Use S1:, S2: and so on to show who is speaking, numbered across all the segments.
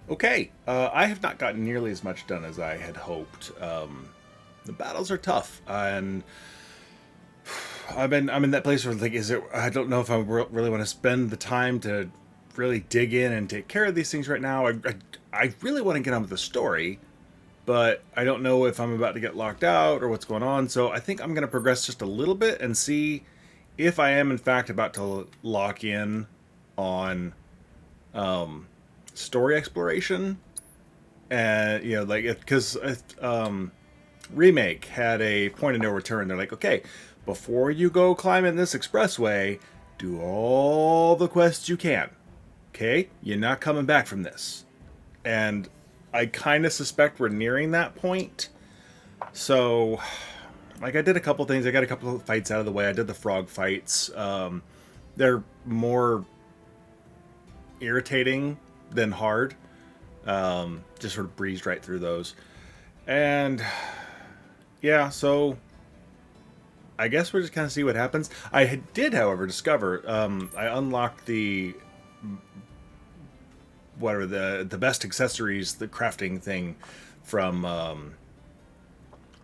S1: Okay, I have not gotten nearly as much done as I had hoped. The battles are tough, and I'm in that place where like, is it? I don't know if I really want to spend the time to really dig in and take care of these things right now. I really want to get on with the story, but I don't know if I'm about to get locked out or what's going on. So I think I'm going to progress just a little bit and see if I am in fact about to lock in on story exploration. And like because remake had a point of no return. They're like, okay, before you go climbing this expressway, do all the quests you can. Okay, you're not coming back from this. And I kind of suspect we're nearing that point. So, like, I did a couple things. I got a couple of fights out of the way. I did the frog fights. They're more irritating than hard. Just sort of breezed right through those. And yeah, so I guess we're just kind of see what happens. I did, however, discover I unlocked the best accessories, the crafting thing from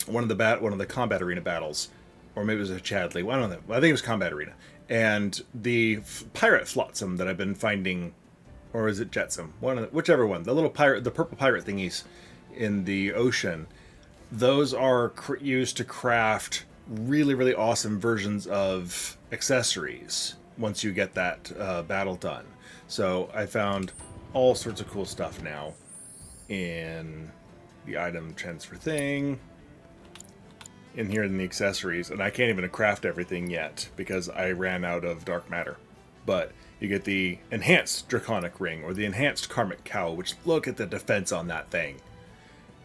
S1: one of the combat arena battles, or maybe it was a Chadley. Well, I don't know. I think it was combat arena, and the pirate flotsam that I've been finding, or is it jetsam? Whichever one. The little pirate, the purple pirate thingies in the ocean. Those are used to craft really, really awesome versions of accessories once you get that battle done. So I found all sorts of cool stuff now in the item transfer thing, in here in the accessories, and I can't even craft everything yet because I ran out of dark matter. But you get the enhanced draconic ring or the enhanced karmic cowl, which look at the defense on that thing.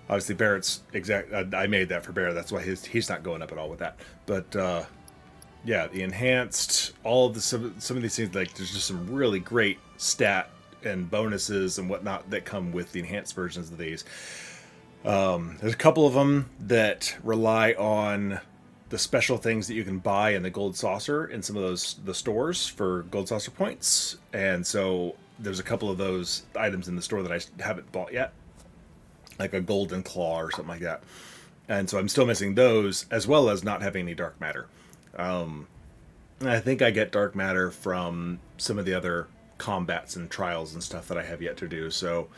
S1: Obviously, Barrett's exact. I made that for Barrett. That's why he's not going up at all with that. But yeah, the enhanced, all of the some of these things, like there's just some really great stat and bonuses and whatnot that come with the enhanced versions of these. There's a couple of them that rely on the special things that you can buy in the gold saucer in some of the stores for gold saucer points, and so there's a couple of those items in the store that I haven't bought yet, like a golden claw or something like that. And so I'm still missing those, as well as not having any dark matter. And I think I get dark matter from some of the other combats and trials and stuff that I have yet to do. So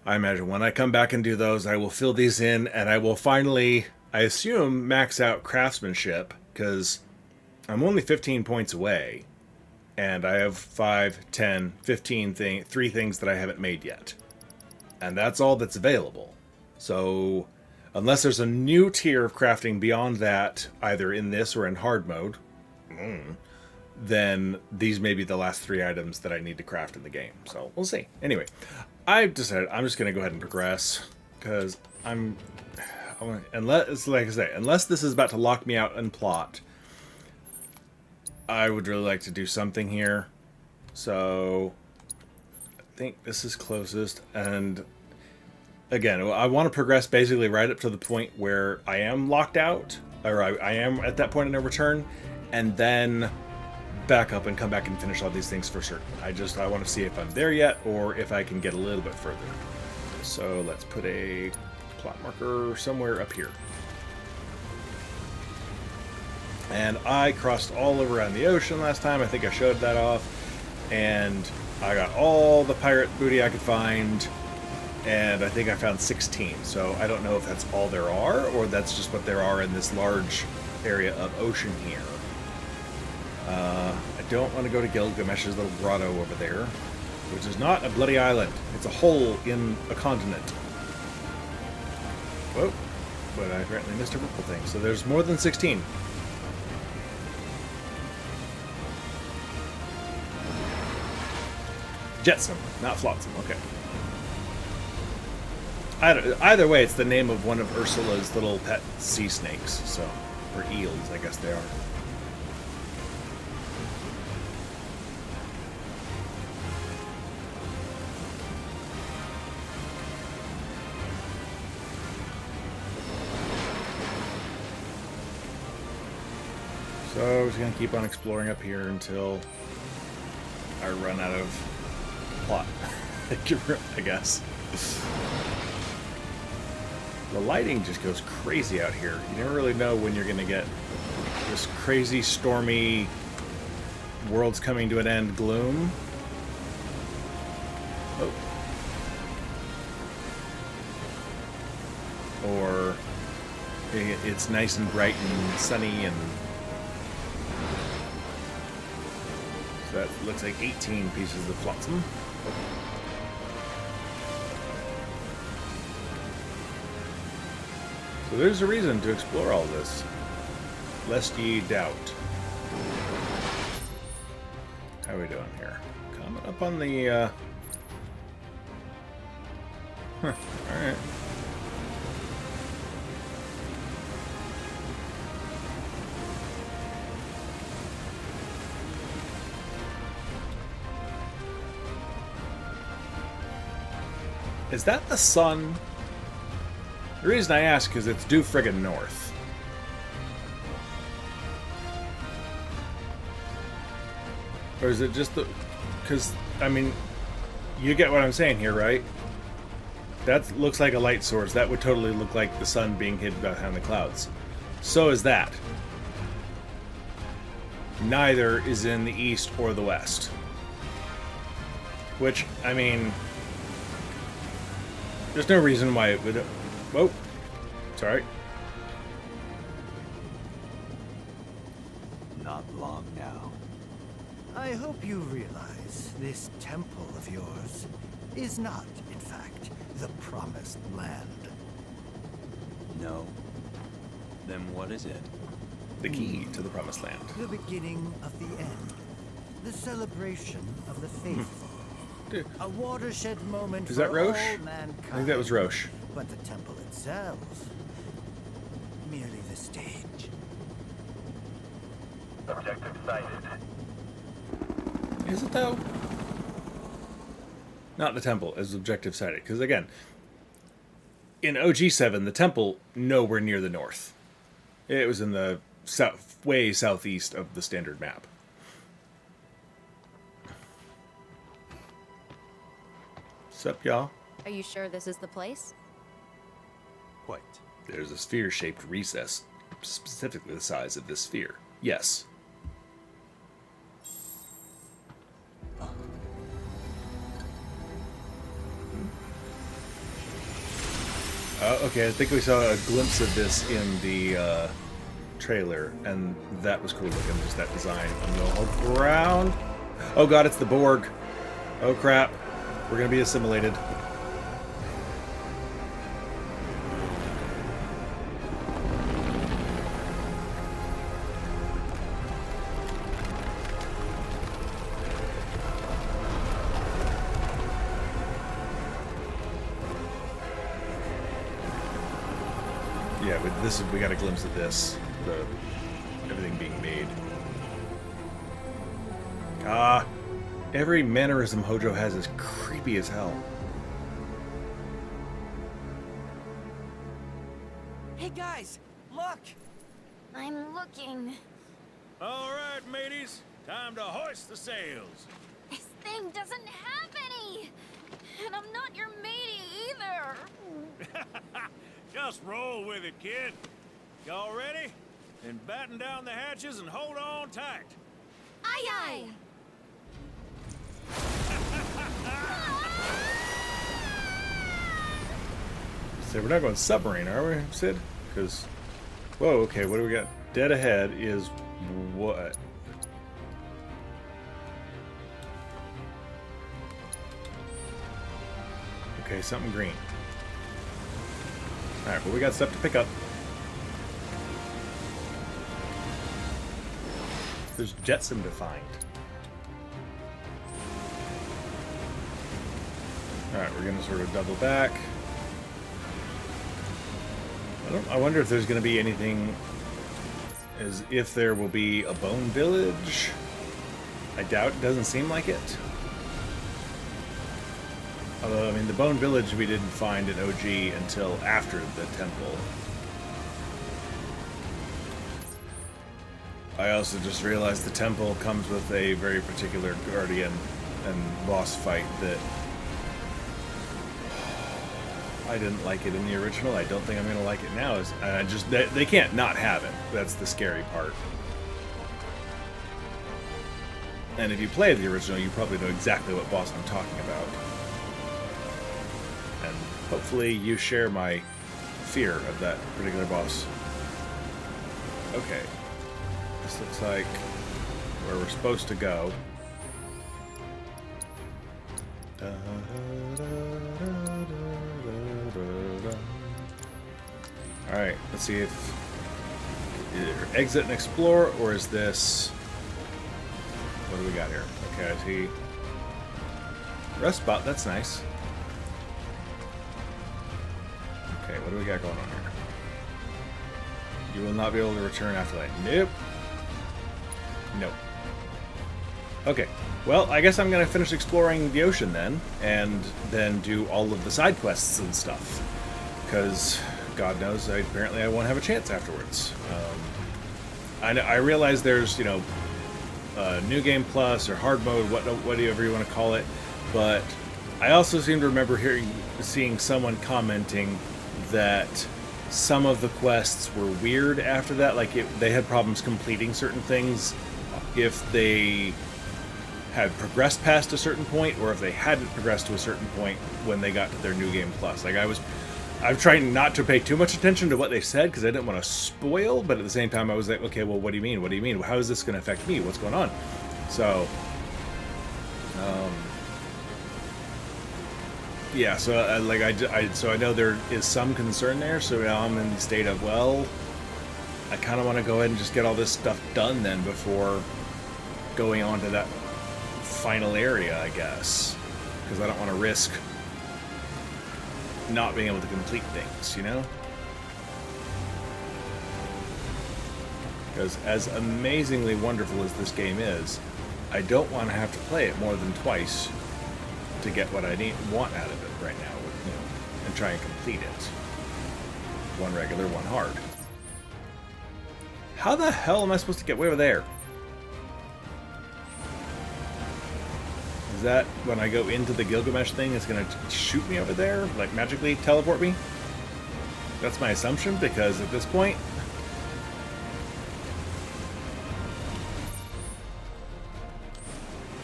S1: I imagine when I come back and do those, I will fill these in, and I will finally, I assume, max out craftsmanship, because I'm only 15 points away, and I have 5, 10, 15 3 things that I haven't made yet. And that's all that's available. So unless there's a new tier of crafting beyond that, either in this or in hard mode, then these may be the last 3 items that I need to craft in the game. So we'll see. Anyway, I've decided I'm just going to go ahead and progress, because unless, like I say, unless this is about to lock me out and plot, I would really like to do something here. So I think this is closest, and again, I want to progress basically right up to the point where I am locked out, or I am at that point of no return, and then back up and come back and finish all these things for certain. I want to see if I'm there yet, or if I can get a little bit further. So let's put a plot marker somewhere up here. And I crossed all around the ocean last time. I think I showed that off. And I got all the pirate booty I could find. And I think I found 16. So I don't know if that's all there are, or that's just what there are in this large area of ocean here. I don't want to go to Gilgamesh's little grotto over there, which is not a bloody island. It's a hole in a continent. Whoa. But I apparently missed a purple thing. So there's more than 16. Jetsam, not Flotsam. Okay. Either way, it's the name of one of Ursula's little pet sea snakes. So, or eels, I guess they are. So we're just going to keep on exploring up here until I run out of plot. I guess. The lighting just goes crazy out here. You never really know when you're going to get this crazy, stormy, world's coming to an end gloom. Oh. Or it's nice and bright and sunny, and so that looks like 18 pieces of flotsam. So there's a reason to explore all this, lest ye doubt. How are we doing here? Coming up on the, alright. Is that the sun? The reason I ask is it's due friggin' north. Or is it just the... Because, I mean, you get what I'm saying here, right? That looks like a light source. That would totally look like the sun being hidden behind the clouds. So is that. Neither is in the east or the west. Which, I mean... There's no reason why it would... Whoa. Sorry.
S2: Not long now.
S3: I hope you realize this temple of yours is not, in fact, the promised land.
S2: No. Then what is it?
S1: The key to the promised land.
S3: The beginning of the end. The celebration of the faithful.
S1: Dude.
S3: A watershed moment
S1: Is that
S3: for
S1: Roche?
S3: all mankind.
S1: I think that was Roche.
S3: But the temple itself, merely the stage.
S4: Objective sighted.
S1: Is it though? Not the temple as objective sighted, because again, in OG7, the temple nowhere near the north. It was in the south, way southeast of the standard map. Sup, y'all?
S5: Are you sure this is the place?
S2: Quite.
S1: There's a sphere-shaped recess, specifically the size of this sphere. Yes. Okay, I think we saw a glimpse of this in the trailer, and that was cool looking, just that design on the ground. Oh god, it's the Borg. Oh crap. We're gonna be assimilated. Yeah, but this is, we got a glimpse of this, everything being made. Every mannerism Hojo has is creepy as hell.
S3: Hey guys, look!
S5: I'm looking.
S6: All right, mateys. Time to hoist the sails.
S5: This thing doesn't have any! And I'm not your matey either!
S6: Just roll with it, kid. Y'all ready? Then batten down the hatches and hold on tight.
S5: Aye aye!
S1: So we're not going submarine, are we, Sid? Because, whoa, okay, what do we got? Dead ahead is what? Okay, something green. Alright, but we got stuff to pick up. There's Jetsam to find. Alright, we're gonna sort of double back. I wonder if there's going to be anything, as if there will be a bone village. I doubt it, doesn't seem like it. Although, I mean, the bone village we didn't find in OG until after the temple. I also just realized the temple comes with a very particular guardian and boss fight that I didn't like it in the original. I don't think I'm going to like it now. They can't not have it. That's the scary part. And if you play the original, you probably know exactly what boss I'm talking about. And hopefully you share my fear of that particular boss. Okay. This looks like where we're supposed to go. Alright, let's see if either exit and explore, or is this... What do we got here? Okay, I see rest spot, that's nice. Okay, what do we got going on here? You will not be able to return after that. Nope. Nope. Okay, well, I guess I'm going to finish exploring the ocean then, and then do all of the side quests and stuff. Because, God knows, apparently I won't have a chance afterwards. I realize there's, you know, New Game Plus or Hard Mode, whatever you want to call it, but I also seem to remember seeing someone commenting that some of the quests were weird after that, like they had problems completing certain things if they had progressed past a certain point, or if they hadn't progressed to a certain point when they got to their New Game Plus. Like I'm trying not to pay too much attention to what they said because I didn't want to spoil, but at the same time I was like, okay, well, what do you mean? What do you mean? How is this going to affect me? What's going on? So, yeah, so I know there is some concern there, so now I'm in the state of, well, I kind of want to go ahead and just get all this stuff done then before going on to that final area, I guess, because I don't want to risk not being able to complete things, you know? Because as amazingly wonderful as this game is, I don't want to have to play it more than twice to get what I want out of it right now, you know, and try and complete it. One regular, one hard. How the hell am I supposed to get way over there? Is that when I go into the Gilgamesh thing, it's going to shoot me over there? Like magically teleport me? That's my assumption, because at this point...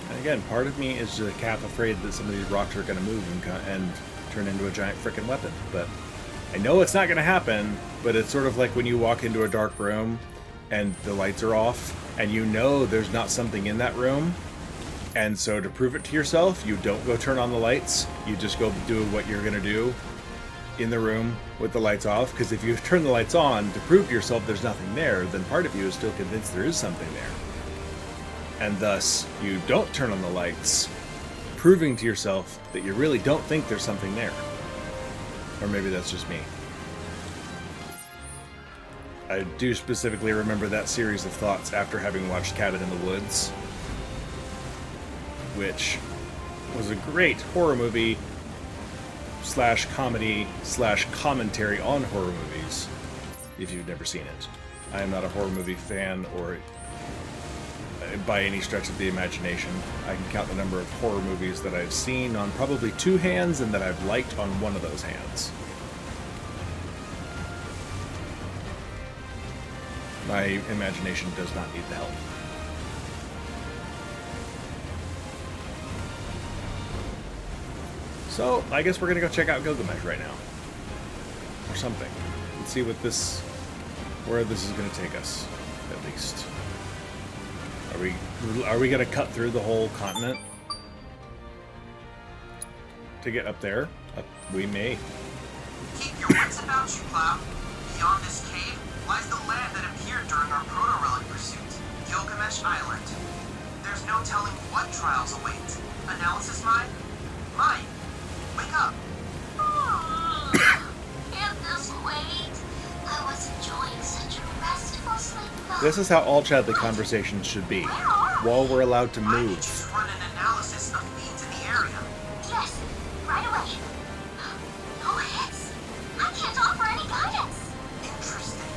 S1: And again, part of me is just half afraid that some of these rocks are going to move and turn into a giant frickin' weapon. But I know it's not going to happen, but it's sort of like when you walk into a dark room and the lights are off, and you know there's not something in that room. And so to prove it to yourself, you don't go turn on the lights. You just go do what you're going to do in the room with the lights off. Because if you turn the lights on to prove to yourself there's nothing there, then part of you is still convinced there is something there. And thus, you don't turn on the lights, proving to yourself that you really don't think there's something there. Or maybe that's just me. I do specifically remember that series of thoughts after having watched Cabin in the Woods, which was a great horror movie / comedy / commentary on horror movies, if you've never seen it. I am not a horror movie fan or by any stretch of the imagination. I can count the number of horror movies that I've seen on probably 2 hands and that I've liked on one of those hands. My imagination does not need the help. So, I guess we're gonna go check out Gilgamesh right now. Or something. Let's see where this is gonna take us, at least. Are we gonna cut through the whole continent to get up there? We may.
S4: Keep your wits about you, Cloud. Beyond this cave lies the land that appeared during our proto-relic pursuit, Gilgamesh Island. There's no telling what trials await. Analysis mine? Mine. Wake up!
S5: Can't this wait? I was enjoying such a restful sleep.
S1: This is how all Chadley conversations should be, while we're allowed to
S4: I need you
S1: move.
S4: to run an analysis of fiends in the area.
S5: Yes, right away. No hits. I can't offer any guidance.
S4: Interesting.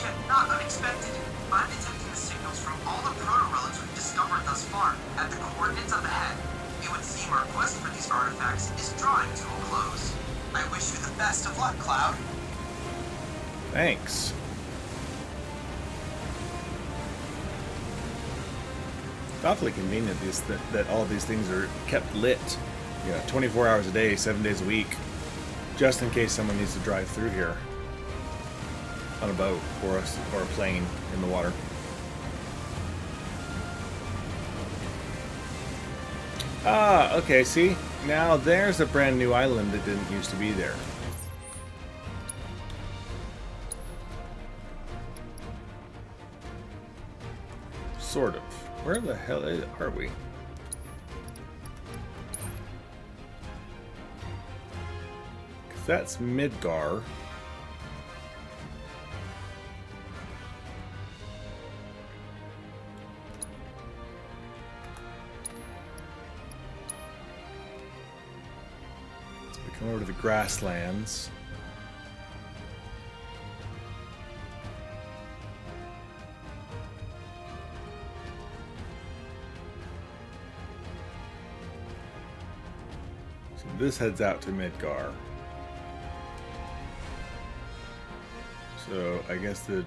S4: Yet not unexpected. I'm detecting the signals from all the proto-relics we've discovered thus far at the coordinates up ahead. It would seem our quest for these artifacts is drawing to a close. I wish you the best of luck, Cloud.
S1: Thanks. It's awfully convenient that all of these things are kept lit, 24 hours a day, 7 days a week, just in case someone needs to drive through here on a boat or a plane in the water. Ah, okay, see? Now there's a brand new island that didn't used to be there. Sort of. Where the hell are we? Because that's Midgar. Come over to the grasslands. So this heads out to Midgar. So I guess the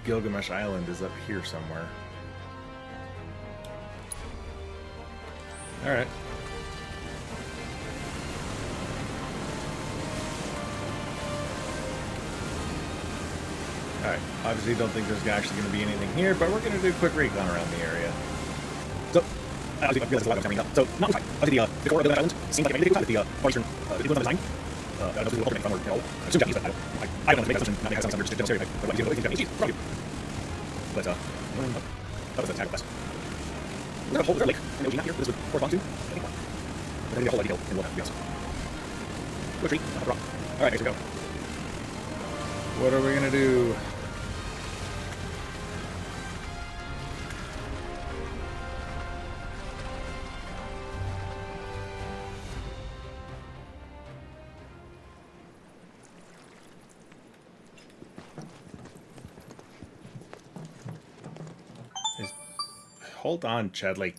S1: Gilgamesh Island is up here somewhere. All right. Alright, obviously don't think there's actually going to be anything here, but we're going to do a quick recon around the area. So, I realized there's a lot of coming up. So, not much. Obviously, the core of the island seems like it made it with the far eastern influence on the design. I don't know if this is ultimate from or, I assume Japanese, but I don't want to make that assumption. Not make some just stereotype. But what you think Japanese? Probably. But, that was a tag quest. Is there a lake in the ocean out here this would correspond to? I think not. But there's a whole lot of detail in what that would be. Good tree, not a rock. Alright, here we go. What are we gonna do? Hold on, Chadley.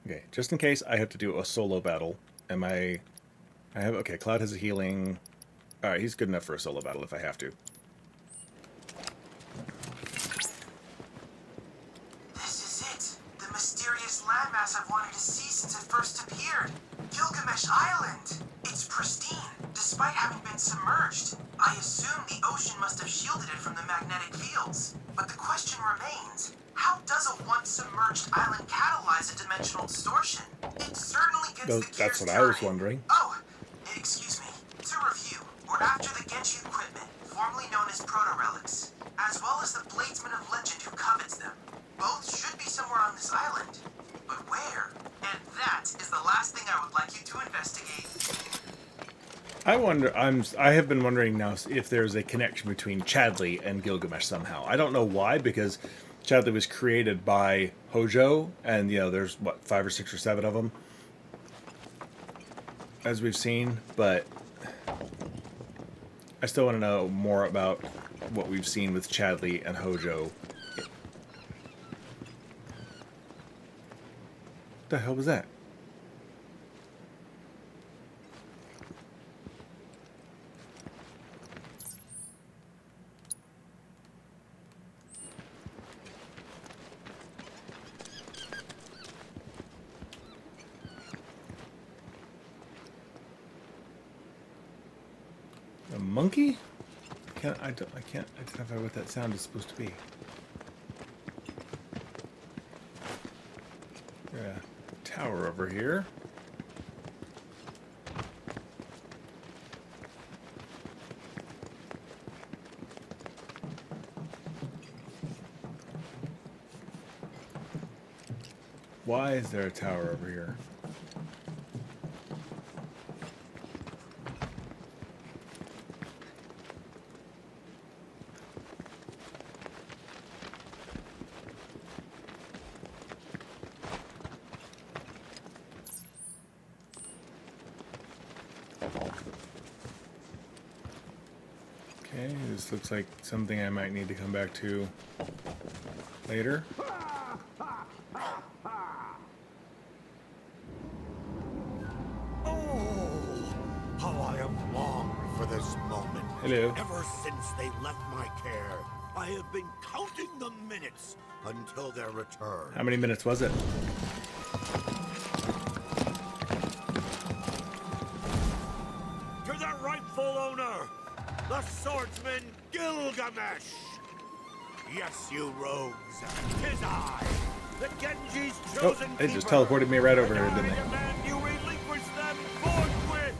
S1: Okay, just in case I have to do a solo battle. Okay, Cloud has a healing. Alright, he's good enough for a solo battle if I have to.
S4: This is it! The mysterious landmass I've wanted to see since it first appeared! Gilgamesh Island! It's pristine, despite having been submerged. I assume the ocean must have shielded it from the magnetic fields. But the question remains, how does a once-submerged island catalyze a dimensional distortion? It certainly gets the gears
S1: That's what I was
S4: turning.
S1: wondering.
S4: Oh, excuse me. To review, we're after the Genshu equipment, formerly known as proto-relics, as well as the bladesman of legend who covets them. Both should be somewhere on this island. But where? And that is the last thing I would like you to investigate.
S1: I have been wondering now if there's a connection between Chadley and Gilgamesh somehow. I don't know why, because Chadley was created by Hojo, and there's what, 5 or 6 or 7 of them, as we've seen. But I still want to know more about what we've seen with Chadley and Hojo. What the hell was that? A monkey? I can't identify what that sound is supposed to be. Yeah, tower over here. Why is there a tower over here? Okay, this looks like something I might need to come back to later.
S3: Oh,
S1: Hello.
S7: Ever since they left my care, I have been counting the minutes until their return.
S1: How many minutes was it?
S7: To their rightful owner, the swordsman Gilgamesh. Yes, you rogues, 'tis I, the Genji's
S1: Oh,
S7: chosen
S1: they just
S7: keeper,
S1: teleported me right over
S7: and
S1: here,
S7: I
S1: didn't they?
S7: demand you relinquish them forthwith.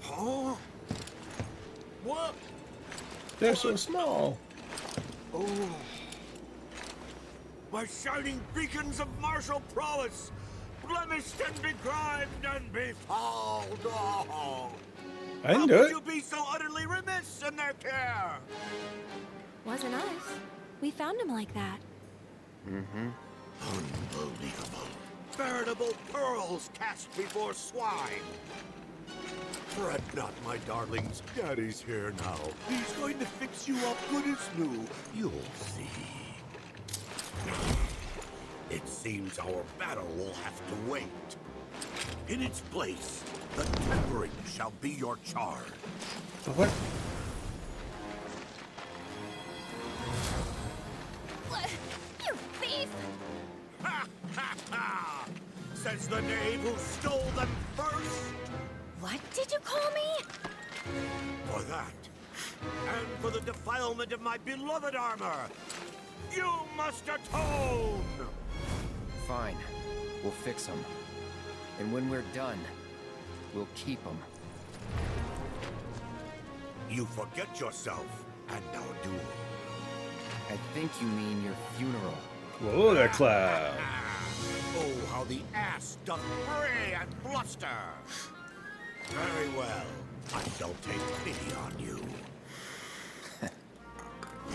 S7: Huh? What?
S1: They're so small.
S7: Oh. My shining beacons of martial prowess, blemished and begrimed and befouled. Oh.
S1: I didn't
S7: How
S1: do
S7: could
S1: it.
S7: you be so utterly remiss in their care?
S5: Wasn't us. We found him like that.
S7: Unbelievable. Veritable pearls cast before swine. Fret not, my darlings. Daddy's here now. He's going to fix you up good as new. You'll see. It seems our battle will have to wait. In its place, the tempering shall be your charge.
S1: But what?
S5: What? You thief!
S7: Ha ha ha! Says the knave who stole them first.
S5: What did you call me?
S7: For that, and for the defilement of my beloved armor, you must atone!
S8: Fine. We'll fix them. And when we're done, we'll keep them.
S7: You forget yourself and our duel.
S8: I think you mean your funeral.
S1: Whoa there, Cloud.
S7: Oh, how the ass doth bray and bluster! Very well. I shall take pity on you.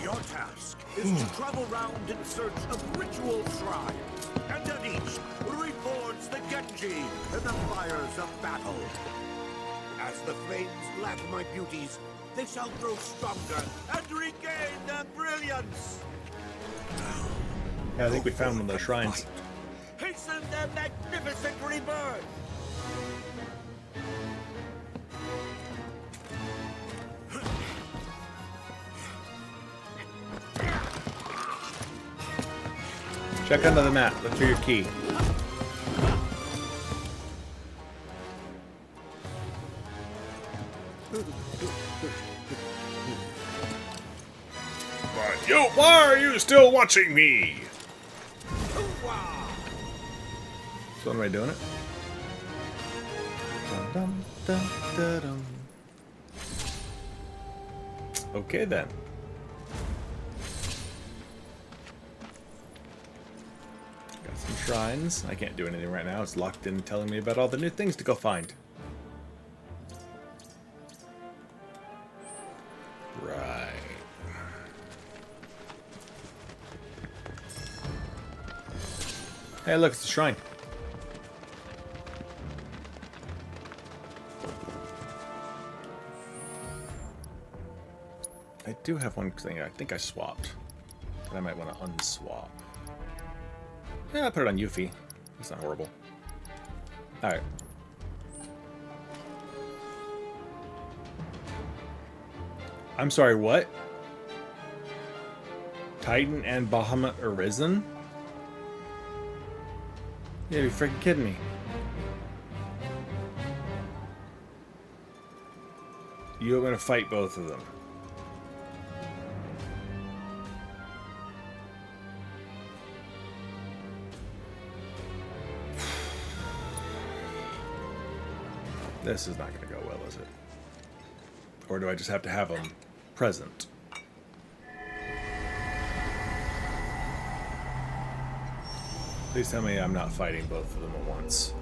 S7: Your task is to travel round in search of ritual shrines, and at each, reforge the Genji in the fires of battle. As the flames lap my beauties, they shall grow stronger and regain their brilliance.
S1: Yeah, I think we found one of those shrines.
S7: Hasten their magnificent rebirth!
S1: Check under the map. Look for your key. Why are you still watching me? So am I doing it? Dum, dum, dum, dum, dum. Okay then. Got some shrines. I can't do anything right now. It's locked in telling me about all the new things to go find. Right. Hey, look, it's a shrine. I do have one thing I think I swapped. But I might want to unswap. Yeah, I'll put it on Yuffie. It's not horrible. Alright. I'm sorry, what? Titan and Bahamut Arisen? You gotta be freaking kidding me. You're gonna fight both of them. This is not gonna go well, is it? Or do I just have to have them present? Please tell me I'm not fighting both of them at once.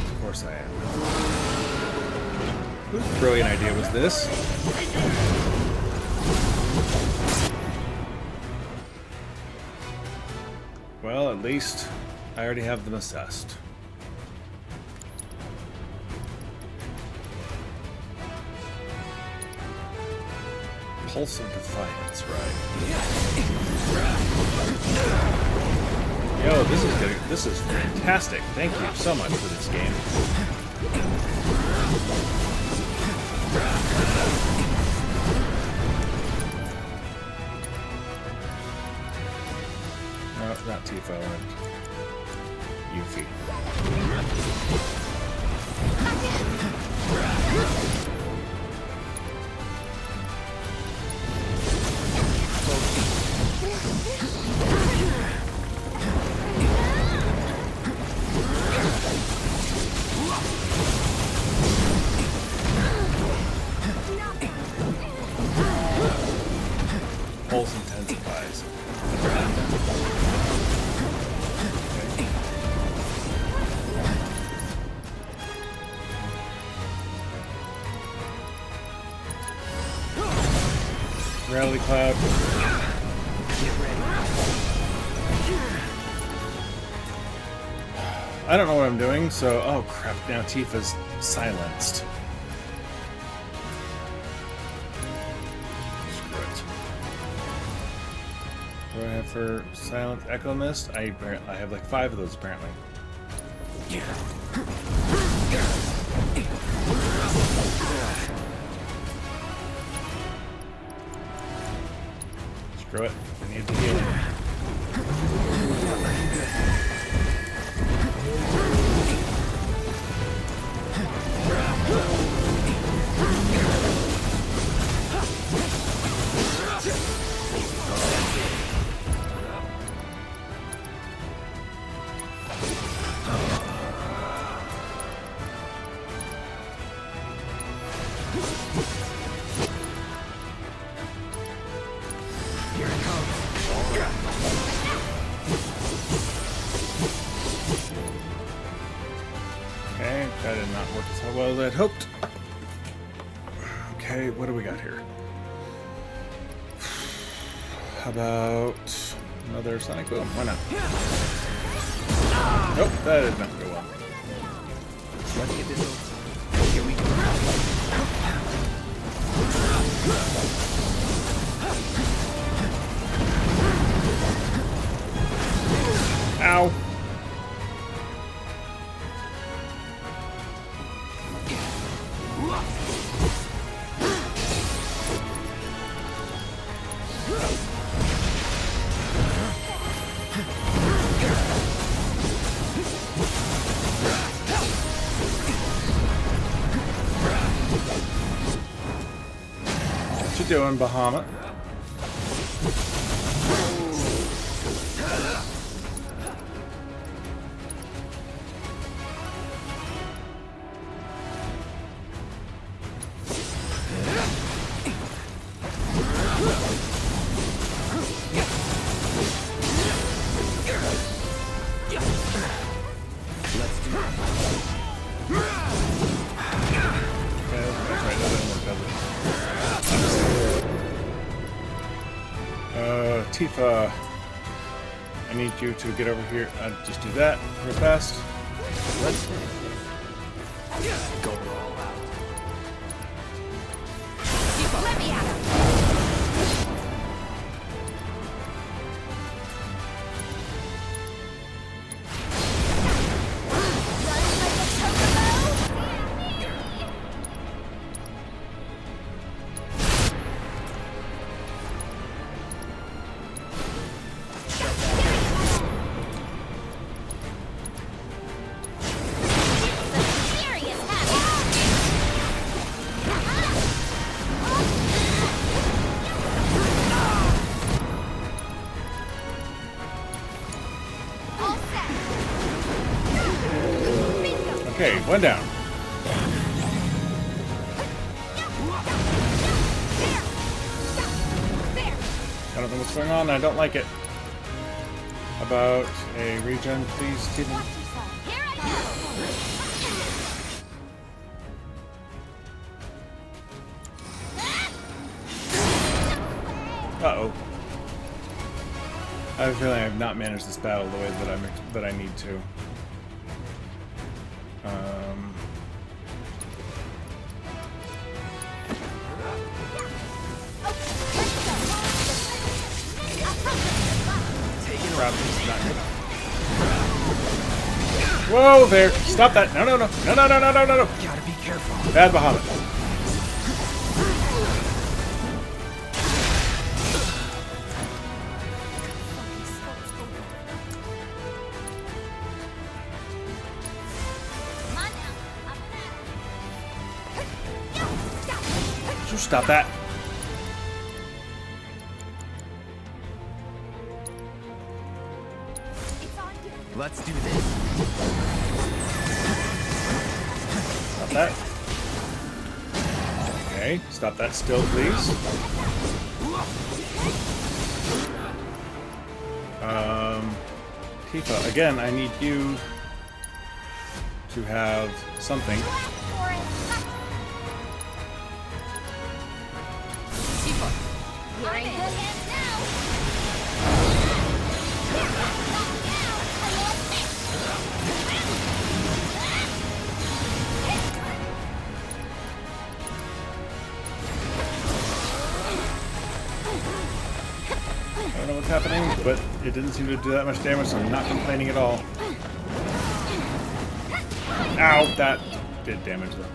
S1: Of course I am. Whose brilliant idea was this? Well, at least I already have them assessed. Pulse of Defiance, right. Yo, this is fantastic. Thank you so much for this game. No, not Tifo and Yuffie. Pulse intensifies. Rally Cloud. I don't know what I'm doing, so... Oh crap, now Tifa's silenced. Screw it. What do I have for Silent Echo Mist? I have like 5 of those apparently. Screw it. I need to heal him. Okay, that did not work as well as I'd hoped. Okay, what do we got here? How about another Sonic Boom? Why not? Nope, that did not go well.
S8: Let's get this over. Here we go.
S1: Ow! What you doing, Bahamut? Tifa, I need you to get over here. Just do that real fast.
S8: Let's go all out.
S5: Let me at him.
S1: Okay, one down. I don't know what's going on. I don't like it. About a regen, please, Steven. Uh-oh. I have a feeling I've not managed this battle the way that I need to. Crap, this is not good. Whoa there! Stop that! No, no, no! No, no, no, no, no, no, no!
S8: Gotta be careful.
S1: Bad Bahamut. Would you stop that?
S8: Let's do this.
S1: Stop that. Okay, stop that still, please. Tifa, again, I need you to have something.
S5: You're in good hands now.
S1: I don't know what's happening, but it didn't seem to do that much damage, so I'm not complaining at all. Ow! That did damage, though.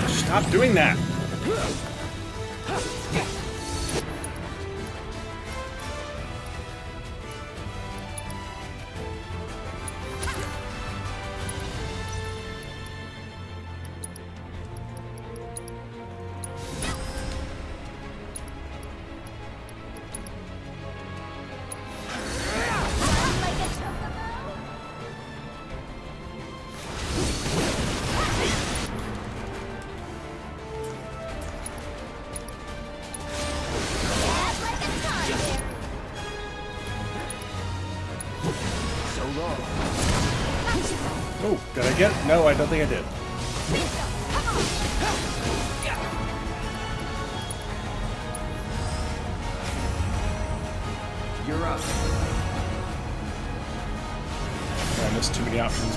S1: Stop doing that! Oh, did I get it? No, I don't think I did.
S8: You're up.
S1: I missed too many options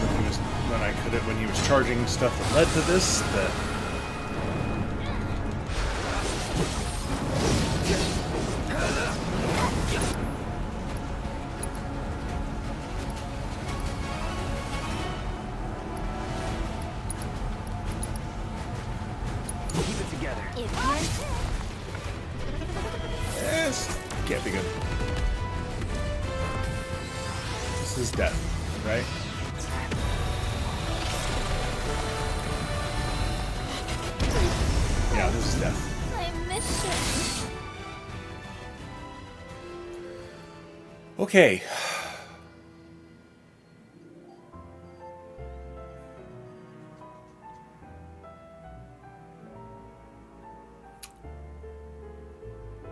S1: when he was charging stuff that led to this. That
S8: Keep it together.
S1: this can't be good. This is death, right? Yeah, this is death.
S5: I miss you.
S1: Okay.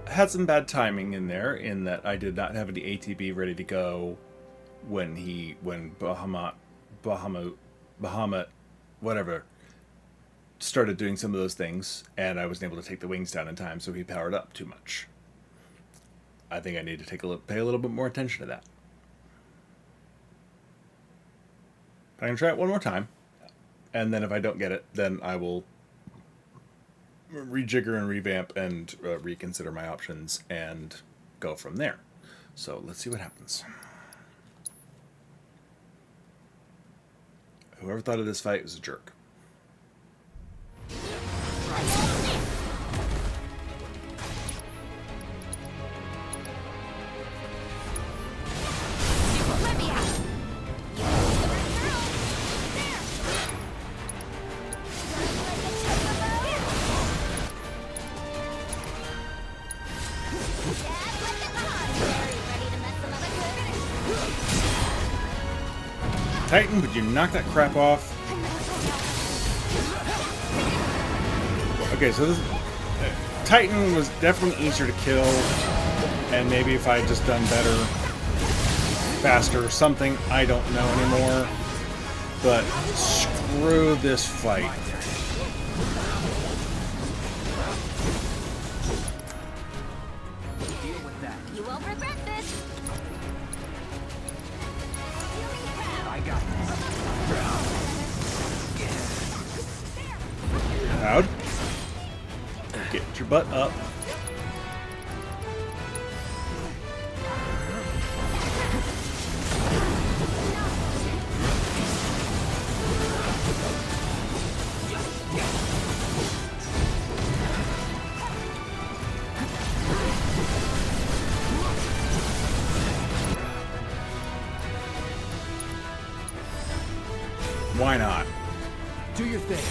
S1: Had some bad timing in there, in that I did not have the ATB ready to go when Bahamut, whatever, started doing some of those things, and I wasn't able to take the wings down in time, so he powered up too much. I think I need to pay a little bit more attention to that. I'm going to try it one more time, and then if I don't get it, then I will rejigger and revamp and reconsider my options and go from there. So let's see what happens. Whoever thought of this fight was a jerk. Titan, would you knock that crap off? Okay, so this Titan was definitely easier to kill, and maybe if I had just done better, faster, or something, I don't know anymore. But screw this fight.
S5: You won't regret this.
S8: I got this.
S1: Proud. Get your butt up. Why not?
S8: Do your thing.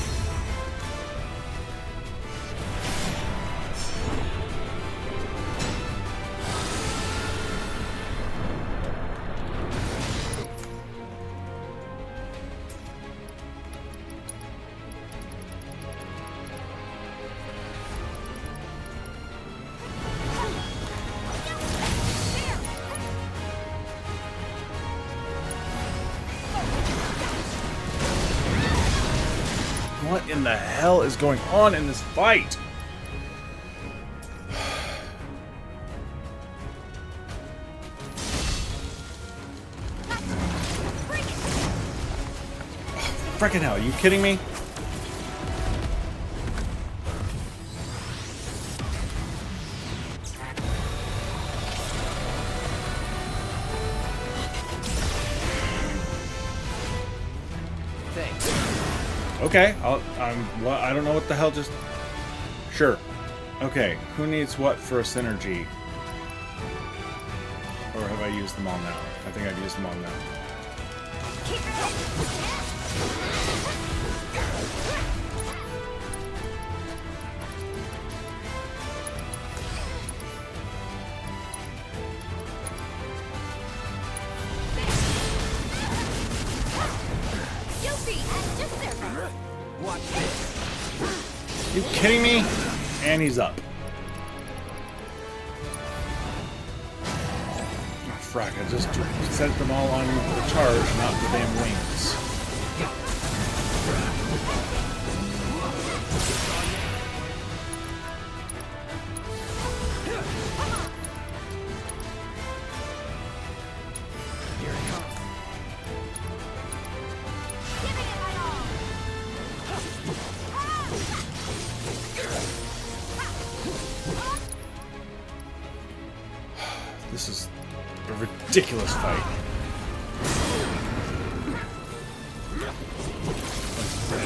S1: What in the hell is going on in this fight? Freaking hell, are you kidding me?
S8: Thanks.
S1: Okay, I don't know what the hell just... Sure. Okay, who needs what for a synergy? Or have I used them all now? I think I've used them all now.
S8: Watch this.
S1: You kidding me? And he's up. Oh, frack, I just set them all on the charge, not the damn wings.
S8: Here it comes.
S1: This is a ridiculous fight.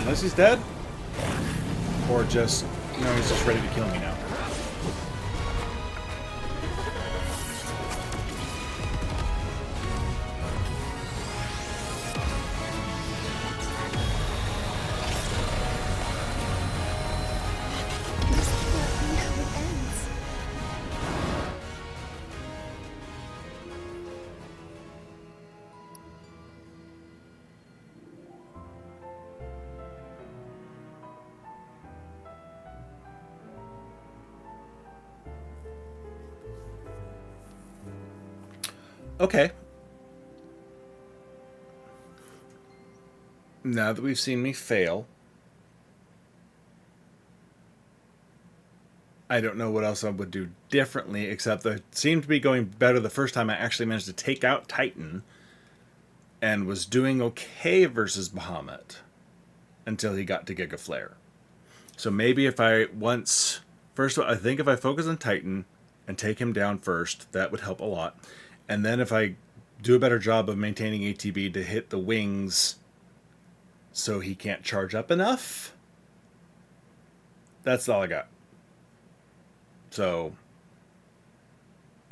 S1: Unless he's dead? Or just... No, he's just ready to kill me now. Okay. Now that we've seen me fail, I don't know what else I would do differently, except that it seemed to be going better the first time I actually managed to take out Titan and was doing okay versus Bahamut until he got to Giga Flare. So maybe if I first of all, I think if I focus on Titan and take him down first, that would help a lot. And then if I do a better job of maintaining ATB to hit the wings so he can't charge up enough, that's all I got. So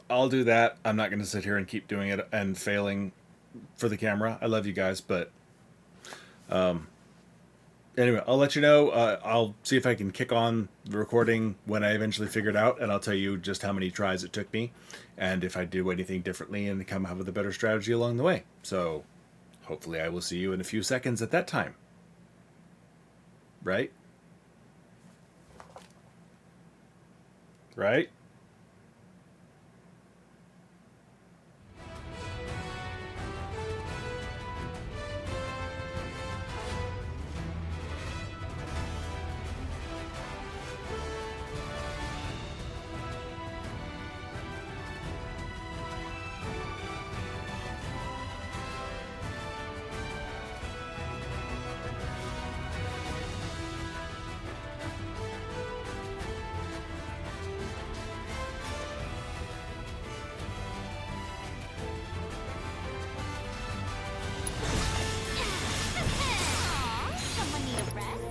S1: I'll do that. I'm not going to sit here and keep doing it and failing for the camera. I love you guys, but anyway, I'll let you know. I'll see if I can kick on the recording when I eventually figure it out, and I'll tell you just how many tries it took me, and if I do anything differently and come up with a better strategy along the way. So, hopefully I will see you in a few seconds at that time. Right? Right?
S5: Aw, someone need a rest?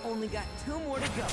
S9: Only got 2 more to go.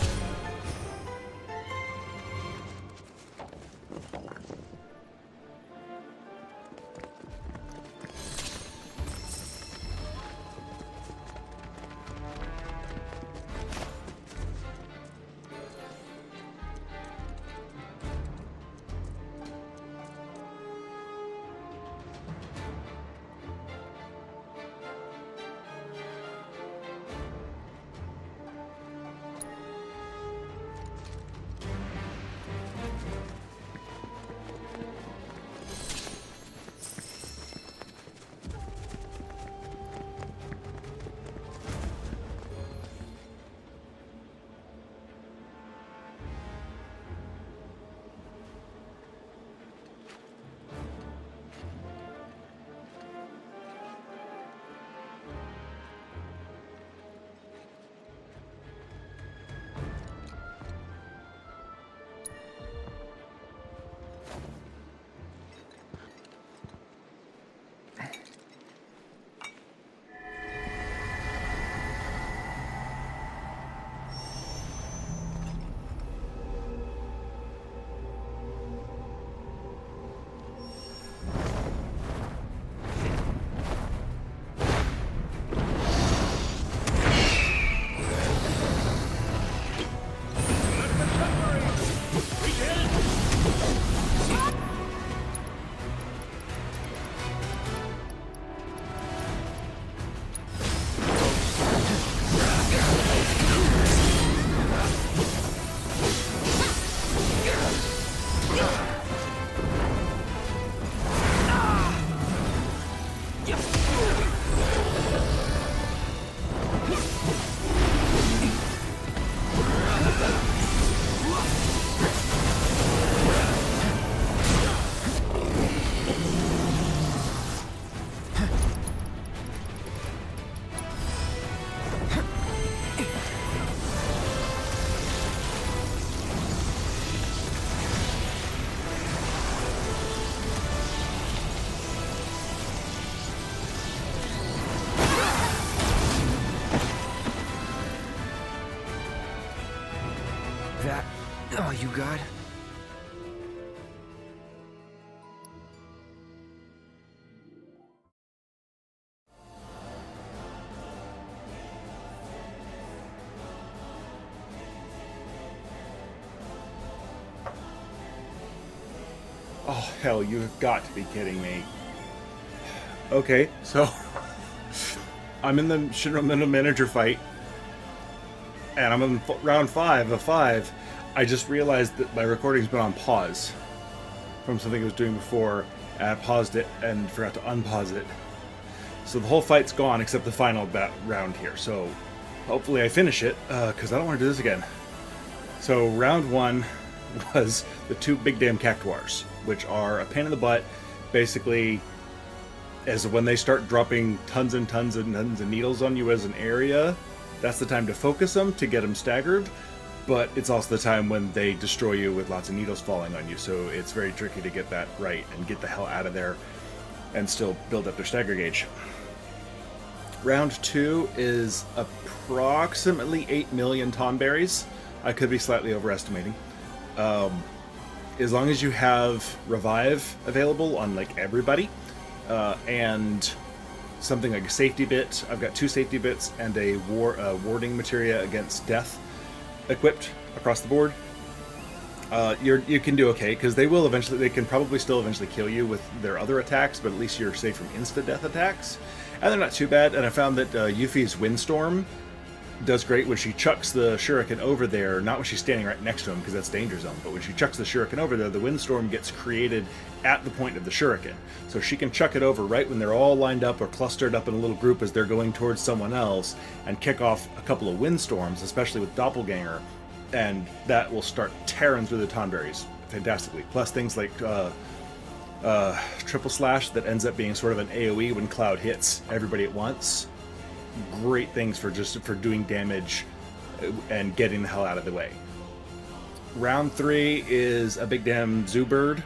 S8: That all you got?
S1: Oh, hell, you have got to be kidding me. Okay, so I'm in the Shinra manager fight, and I'm in round 5 of 5. I just realized that my recording's been on pause from something I was doing before, and I paused it and forgot to unpause it. So the whole fight's gone except the final round here. So hopefully I finish it, because I don't want to do this again. So round 1 was the 2 big damn cactuars, which are a pain in the butt. Basically, as when they start dropping tons and tons and tons of needles on you as an area, that's the time to focus them to get them staggered. but it's also the time when they destroy you with lots of needles falling on you, so it's very tricky to get that right and get the hell out of there and still build up their stagger gauge. Round 2 is approximately 8 million Tonberries. I could be slightly overestimating. As long as you have Revive available on like everybody, and something like a safety bit. I've got 2 safety bits and a warding materia against death equipped across the board. You can do okay, because they can probably still eventually kill you with their other attacks, but at least you're safe from insta-death attacks. And they're not too bad, and I found that Yuffie's Windstorm does great when she chucks the shuriken over there, not when she's standing right next to him, because that's danger zone, but when she chucks the shuriken over there, the windstorm gets created at the point of the shuriken. So she can chuck it over right when they're all lined up or clustered up in a little group as they're going towards someone else, and kick off a couple of windstorms, especially with Doppelganger, and that will start tearing through the Tonberries fantastically. Plus things like Triple Slash that ends up being sort of an AoE when Cloud hits everybody at once. Great things for doing damage and getting the hell out of the way. Round 3 is a big damn zoo bird,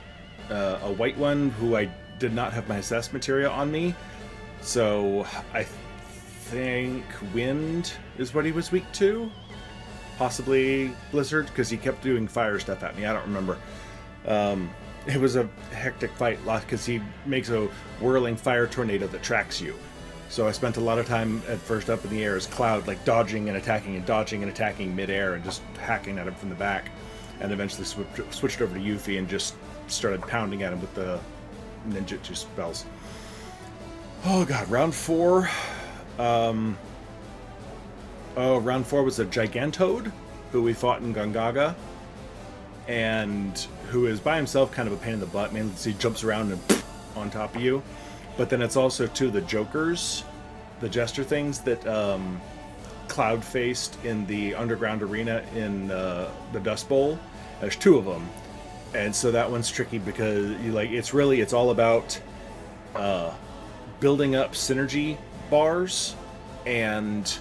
S1: a white one who I did not have my assess materia on me, so I think wind is what he was weak to, possibly blizzard, because he kept doing fire stuff at me. I don't remember. It was a hectic fight because he makes a whirling fire tornado that tracks you. So I spent a lot of time at first up in the air as Cloud, like dodging and attacking midair and just hacking at him from the back, and eventually switched over to Yuffie and just started pounding at him with the ninjutsu spells. Oh god, round 4. Round 4 was a Gigantode, who we fought in Gongaga, and who is by himself kind of a pain in the butt, mainly because he jumps around and on top of you. But then it's also 2 of the Jokers, the Jester things that Cloud faced in the underground arena in the Dust Bowl. There's 2 of them, and so that one's tricky because it's all about building up synergy bars and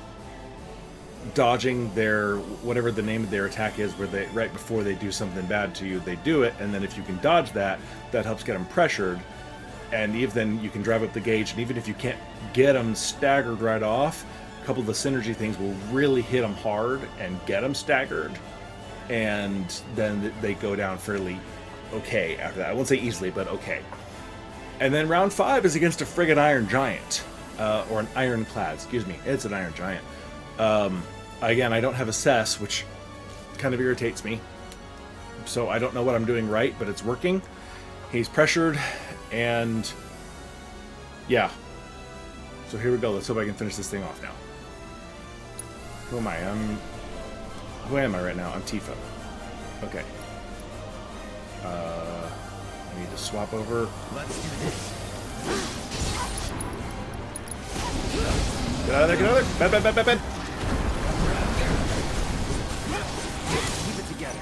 S1: dodging their whatever the name of their attack is, where they right before they do something bad to you, they do it, and then if you can dodge that helps get them pressured. And even you can drive up the gauge, and even if you can't get them staggered right off, a couple of the synergy things will really hit them hard and get them staggered, and then they go down fairly okay after that. I won't say easily, but okay. And then round 5 is against a friggin' Iron Giant, or an Ironclad, excuse me. It's an Iron Giant. Again, I don't have Assess, which kind of irritates me, so I don't know what I'm doing right, but it's working. He's pressured. And yeah, so here we go. Let's hope I can finish this thing off now. Who am I? Who am I right now? I'm Tifa. Okay. I need to swap over.
S3: Let's do this.
S1: Get out of there! Get out of there! Bed!
S3: Keep it together.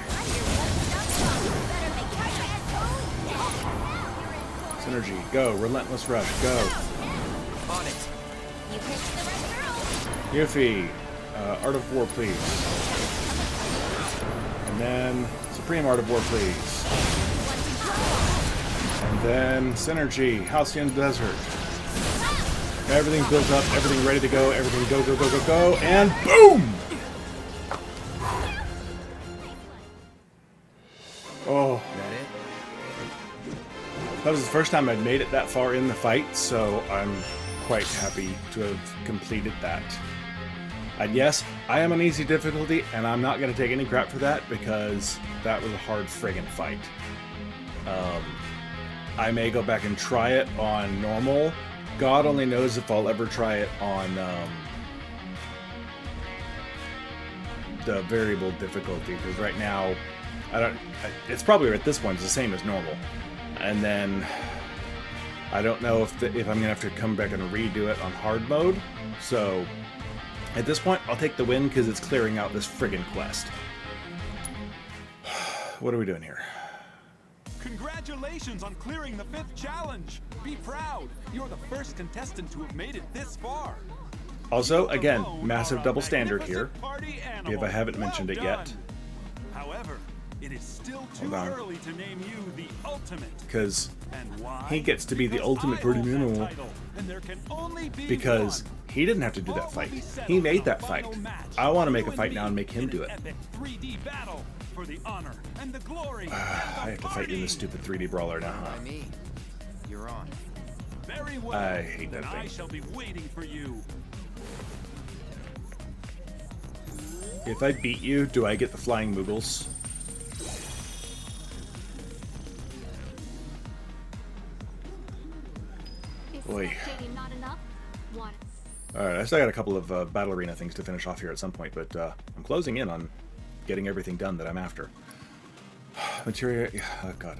S1: Synergy, go. Relentless Rush, go.
S8: On it.
S5: You picked the right girl.
S1: Yuffie, Art of War, please. And then Supreme Art of War, please. And then Synergy, Halcyon Desert. Everything built up, everything ready to go, everything go, and boom! Oh.
S8: That it?
S1: That was the first time I'd made it that far in the fight, so I'm quite happy to have completed that. And yes, I am on easy difficulty, and I'm not going to take any crap for that, because that was a hard friggin' fight. I may go back and try it on normal. God only knows if I'll ever try it on the variable difficulty, because right now, it's probably at this point it's the same as normal. And then I don't know if I'm gonna have to come back and redo it on hard mode. So at this point, I'll take the win because it's clearing out this friggin' quest. What are we doing here?
S10: Congratulations on clearing the 5th challenge. Be proud. You're the first contestant to have made it this far.
S1: Also, again, massive double standard here, if I haven't mentioned it yet.
S10: However, it is still too
S1: Hold on.
S10: early to name you the ultimate.
S1: Because
S10: And why?
S1: he gets to be the ultimate
S10: I
S1: pretty
S10: hold that
S1: minimal.
S10: title, and there can only be
S1: Because
S10: one.
S1: he didn't have to do
S10: All
S1: that
S10: will
S1: fight.
S10: be settled
S1: He
S10: in
S1: made
S10: a
S1: that
S10: final
S1: fight.
S10: match.
S1: I want to make
S10: You
S1: a fight
S10: and
S1: now and
S10: me
S1: make him
S10: in
S1: do
S10: an
S1: it.
S10: epic 3D battle for the honor and the glory.
S1: I have to fight you in this stupid 3D brawler now, huh?
S8: By me. You're on.
S10: Very well.
S1: I hate that
S10: Then I
S1: thing.
S10: shall be waiting for you.
S1: If I beat you, do I get the flying Moogles? Boy.
S5: Not enough? One.
S1: Alright, I still got a couple of Battle Arena things to finish off here at some point, but I'm closing in on getting everything done that I'm after. Materia... Oh, God.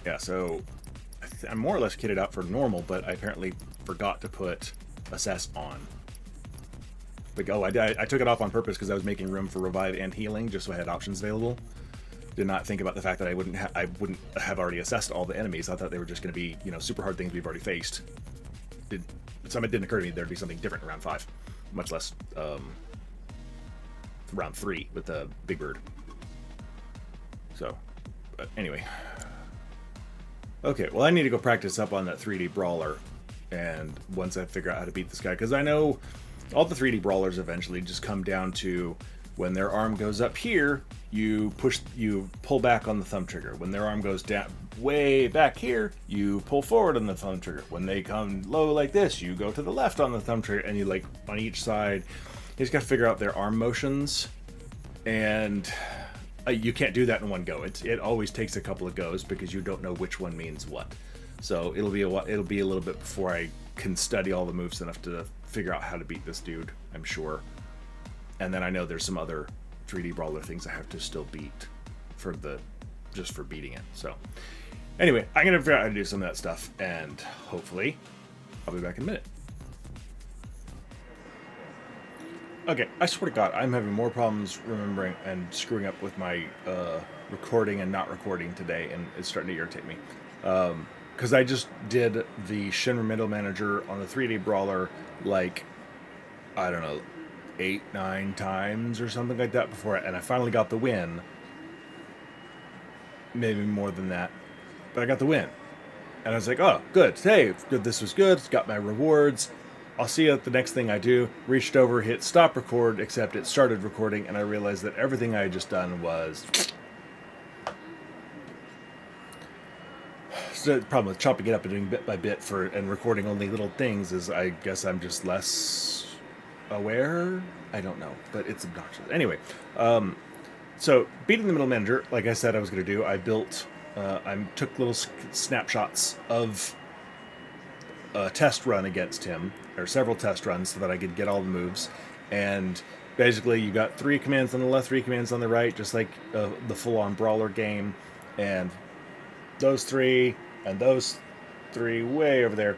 S1: Yeah, so... I'm more or less kitted out for normal, but I apparently forgot to put Assess on. Like, oh, I took it off on purpose because I was making room for Revive and Healing, just so I had options available. Did not think about the fact that I wouldn't have already assessed all the enemies. I thought they were just going to be, you know, super hard things we've already faced. It didn't occur to me there'd be something different in round 5, much less round 3 with the Big Bird. So, but anyway. Okay, well, I need to go practice up on that 3D Brawler, and once I figure out how to beat this guy, because I know all the 3D Brawlers eventually just come down to when their arm goes up here, you pull back on the thumb trigger. When their arm goes down way back here, you pull forward on the thumb trigger. When they come low like this, you go to the left on the thumb trigger, and you like on each side. You just got to figure out their arm motions, and you can't do that in one go. It always takes a couple of goes because you don't know which one means what. So it'll be a little bit before I can study all the moves enough to figure out how to beat this dude, I'm sure. And then I know there's some other 3D Brawler things I have to still beat for beating it. So anyway, I'm gonna figure out how to do some of that stuff, and hopefully I'll be back in a minute. Okay, I swear to God, I'm having more problems remembering and screwing up with my recording and not recording today, and it's starting to irritate me. Because I just did the Shinra Middle Manager on the 3D Brawler, like, I don't know, 8-9 times or something like that before, and I finally got the win. Maybe more than that, but I got the win. And I was like, oh, good, hey, good, this was good, got my rewards. I'll see you at the next thing I do. Reached over, hit stop record, except it started recording, and I realized that everything I had just done was... So the problem with chopping it up and doing bit by bit and recording only little things is I guess I'm just less aware? I don't know, but it's obnoxious. Anyway, so beating the Middle Manager, like I said I was going to do, I built... I took little snapshots of a test run against him, or several test runs, so that I could get all the moves. And basically, you got 3 commands on the left, 3 commands on the right, just like the full-on Brawler game. And those 3, and those 3 way over there.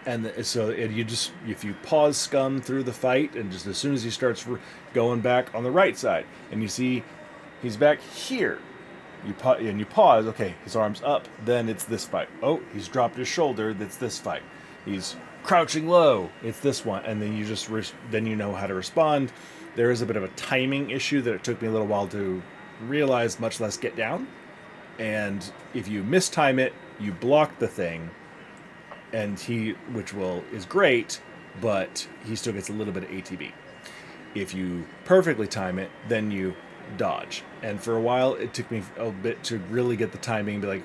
S1: If you pause Scum through the fight, and just as soon as he starts going back on the right side, and you see he's back here, you pause, okay, his arm's up, then it's this fight. Oh, he's dropped his shoulder, that's this fight. He's crouching low, it's this one. And then you know how to respond. There is a bit of a timing issue that it took me a little while to realize, much less get down. And if you mistime it, you block the thing, and is great, but he still gets a little bit of ATB. If you perfectly time it, then you dodge. And for a while, it took me a bit to really get the timing and be like,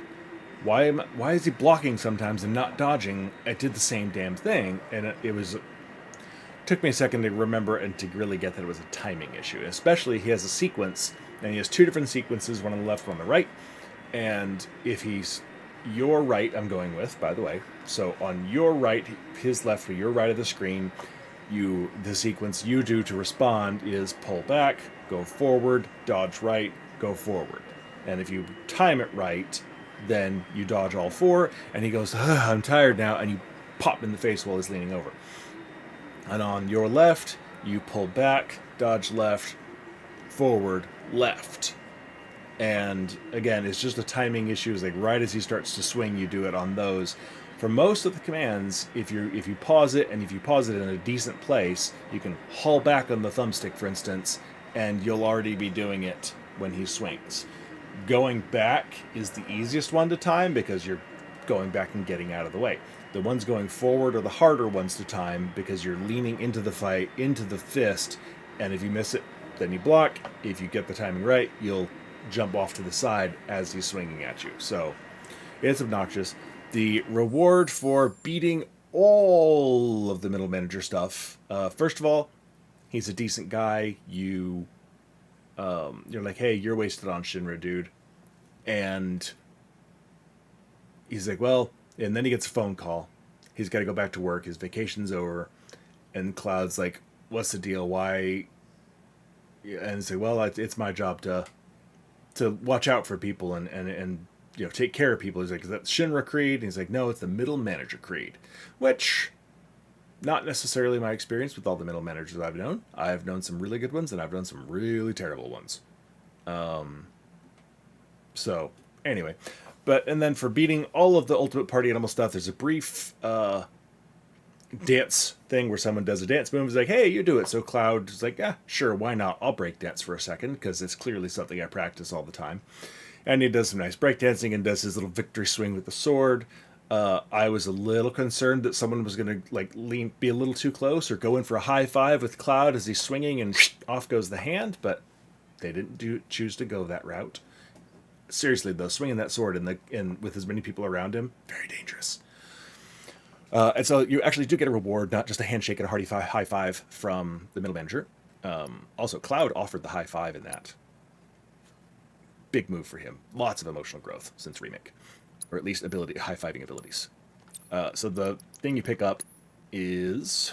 S1: why is he blocking sometimes and not dodging? I did the same damn thing, and it took me a second to remember and to really get that it was a timing issue. Especially, he has a sequence, and he has 2 different sequences, one on the left, one on the right. And if he's your right, I'm going with, by the way. So on your right, his left, or your right of the screen, the sequence you do to respond is pull back, go forward, dodge right, go forward. And if you time it right, then you dodge all 4, and he goes, I'm tired now, and you pop him in the face while he's leaning over. And on your left, you pull back, dodge left, forward, left. And again, it's just a timing issue. It's like right as he starts to swing, you do it on those. For most of the commands, if you pause it, and if you pause it in a decent place, you can haul back on the thumbstick, for instance, and you'll already be doing it when he swings. Going back is the easiest one to time because you're going back and getting out of the way. The ones going forward are the harder ones to time because you're leaning into the fight, into the fist, and if you miss it, then you block. If you get the timing right, you'll jump off to the side as he's swinging at you. So it's obnoxious. The reward for beating all of the middle manager stuff, first of all, he's a decent guy. You're like, hey, you're wasted on Shinra, dude. And he's like, well, and then he gets a phone call. He's got to go back to work. His vacation's over. And Cloud's like, what's the deal? Why? And he's like, well, it's my job to watch out for people and take care of people. He's like, is that Shinra Creed? And he's like, no, it's the middle manager Creed. Which, not necessarily my experience with all the middle managers I've known. I've known some really good ones, and I've known some really terrible ones. So, anyway. And then for beating all of the Ultimate Party Animal stuff, there's a brief dance thing where someone does a dance move. He's like, hey, you do it. So Cloud's like, yeah, sure, why not? I'll break dance for a second, because it's clearly something I practice all the time. And he does some nice breakdancing and does his little victory swing with the sword. I was a little concerned that someone was going to be a little too close or go in for a high five with Cloud as he's swinging and off goes the hand, but they didn't choose to go that route. Seriously, though, swinging that sword in with as many people around him, very dangerous. And so you actually do get a reward, not just a handshake and a hearty high five from the middle manager. Also, Cloud offered the high five in that. Big move for him. Lots of emotional growth since Remake. Or at least high-fiving abilities. So the thing you pick up is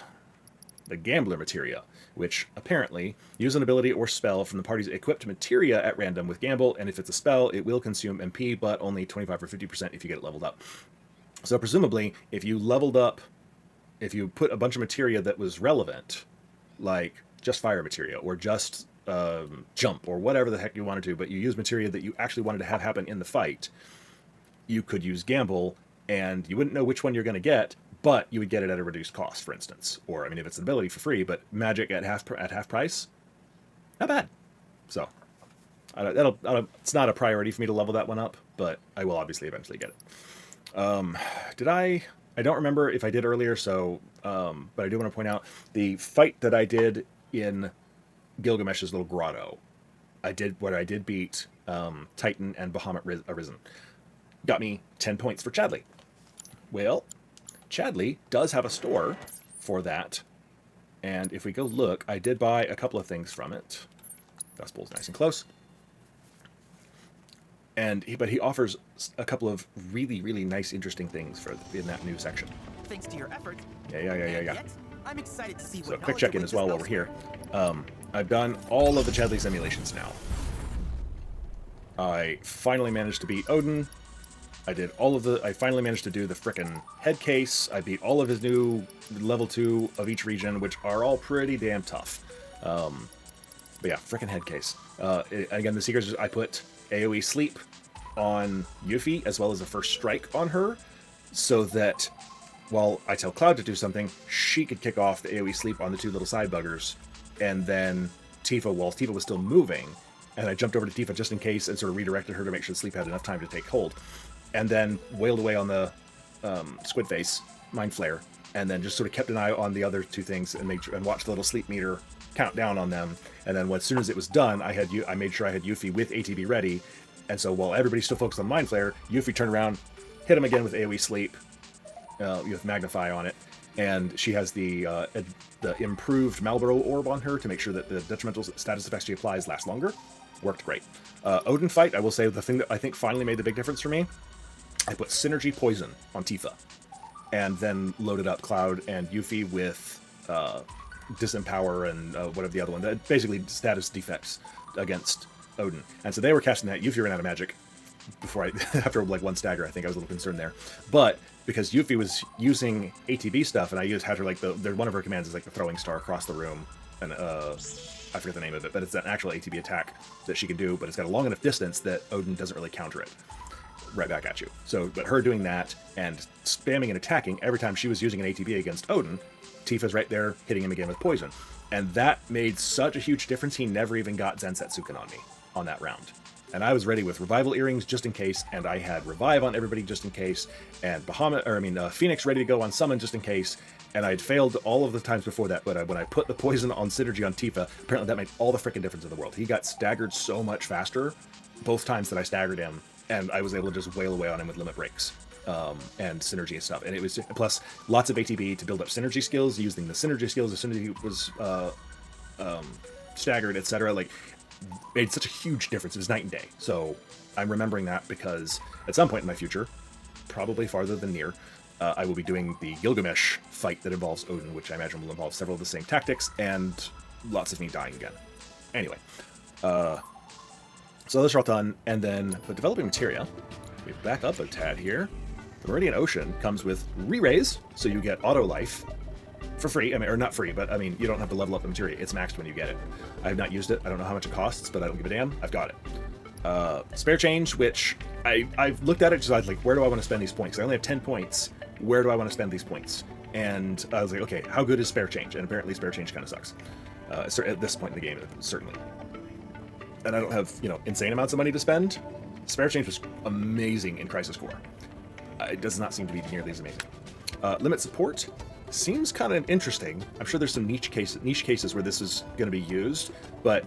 S1: the Gambler materia, which apparently use an ability or spell from the party's equipped materia at random with Gamble, and if it's a spell, it will consume MP, but only 25 or 50% if you get it leveled up. So presumably, if you put a bunch of materia that was relevant, like just fire materia, or just jump, or whatever the heck you want to do, but you use materia that you actually wanted to have happen in the fight, you could use Gamble, and you wouldn't know which one you're going to get, but you would get it at a reduced cost, for instance. Or, I mean, if it's an ability for free, but magic at half price, not bad. So, it's not a priority for me to level that one up, but I will obviously eventually get it. I don't remember if I did earlier, so, but I do want to point out the fight that I did in Gilgamesh's little grotto. I did beat Titan and Bahamut Arisen. Got me 10 points for Chadley. Well, Chadley does have a store for that. And if we go look, I did buy a couple of things from it. Dust Bowl's nice and close. But he offers a couple of really, really nice, interesting things in that new section.
S4: Thanks to your efforts.
S1: Yeah.
S4: I'm excited to see
S1: So quick check-in as well while we're here. I've done all of the Chadley simulations now. I finally managed to beat Odin. I finally managed to do the frickin' head case. I beat all of his new level 2 of each region, which are all pretty damn tough. But yeah, frickin' head case. Again, the secret is I put AoE sleep on Yuffie as well as a first strike on her, so that while I tell Cloud to do something, she could kick off the AoE sleep on the two little side buggers, and then Tifa, while Tifa was still moving, and I jumped over to Tifa just in case and sort of redirected her to make sure sleep had enough time to take hold. And then wailed away on the Squid Face Mind Flare, and then just sort of kept an eye on the other two things and watched the little sleep meter count down on them. And then as soon as it was done, I made sure I had Yuffie with ATB ready. And so while everybody's still focused on Mind Flare, Yuffie turned around, hit him again with AoE Sleep, with Magnify on it, and she has the improved Marlboro orb on her to make sure that the detrimental status effects she applies last longer. Worked great. Odin fight, I will say the thing that I think finally made the big difference for me, I put Synergy Poison on Tifa, and then loaded up Cloud and Yuffie with Disempower and whatever the other one, basically status defects against Odin. And so they were casting that. Yuffie ran out of magic after like one stagger. I think I was a little concerned there. But because Yuffie was using ATB stuff, and I had her like one of her commands is like the throwing star across the room, and I forget the name of it, but it's an actual ATB attack that she can do, but it's got a long enough distance that Odin doesn't really counter it. right back at you. So, but her doing that and spamming and attacking every time she was using an ATB against Odin, Tifa's right there hitting him again with poison. And that made such a huge difference, he never even got Zensetsuken on me on that round. And I was ready with Revival Earrings just in case, and I had Revive on everybody just in case, and Phoenix ready to go on Summon just in case, and I'd failed all of the times before that, but when I put the poison on Synergy on Tifa, apparently that made all the freaking difference in the world. He got staggered so much faster, both times that I staggered him, and I was able to just wail away on him with limit breaks. And synergy and stuff, and it was plus lots of ATB to build up synergy skills. Using the synergy skills, the synergy was staggered, etc. Like, made such a huge difference. It was night and day. So I'm remembering that because at some point in my future, probably farther than near, I will be doing the Gilgamesh fight that involves Odin, which I imagine will involve several of the same tactics and lots of me dying again. Anyway, so those are all done, and then the developing materia. We back up a tad here. The Meridian Ocean comes with re-raise, so you get auto life for free. I mean, or not free, but I mean, you don't have to level up the materia. It's maxed when you get it. I have not used it. I don't know how much it costs, but I don't give a damn. I've got it. Spare change, which I've looked at it, just like, where do I want to spend these points? I only have 10 points. Where do I want to spend these points? And I was like, okay, how good is spare change? And apparently spare change kind of sucks. At this point in the game, certainly. And I don't have, insane amounts of money to spend. Spare change was amazing in Crisis Core. It does not seem to be nearly as amazing. Limit support seems kind of interesting. I'm sure there's some niche cases where this is going to be used, but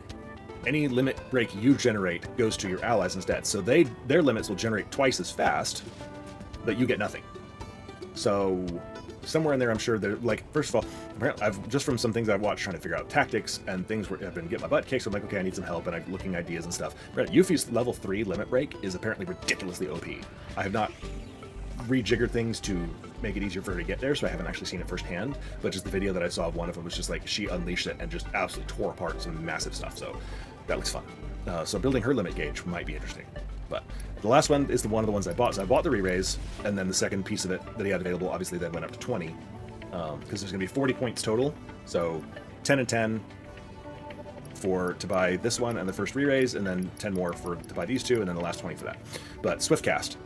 S1: any limit break you generate goes to your allies instead. So their limits will generate twice as fast, but you get nothing. So somewhere in there, I'm sure they're like, first of all, apparently I've just from some things I've watched trying to figure out tactics and things where I've been getting my butt kicked. So I'm like, okay, I need some help, and I'm looking ideas and stuff. Right, Yuffie's level 3 limit break is apparently ridiculously OP. I have not rejiggered things to make it easier for her to get there, so I haven't actually seen it firsthand, but just the video that I saw of one of them was just like she unleashed it and just absolutely tore apart some massive stuff, so that looks fun. So building her limit gauge might be interesting. But the last one is one of the ones I bought. So I bought the re-raise, and then the second piece of it that he had available obviously then went up to 20, because there's going to be 40 points total, so 10 and 10 to buy this one and the first re-raise, and then 10 more to buy these two, and then the last 20 for that. But Swift Cast,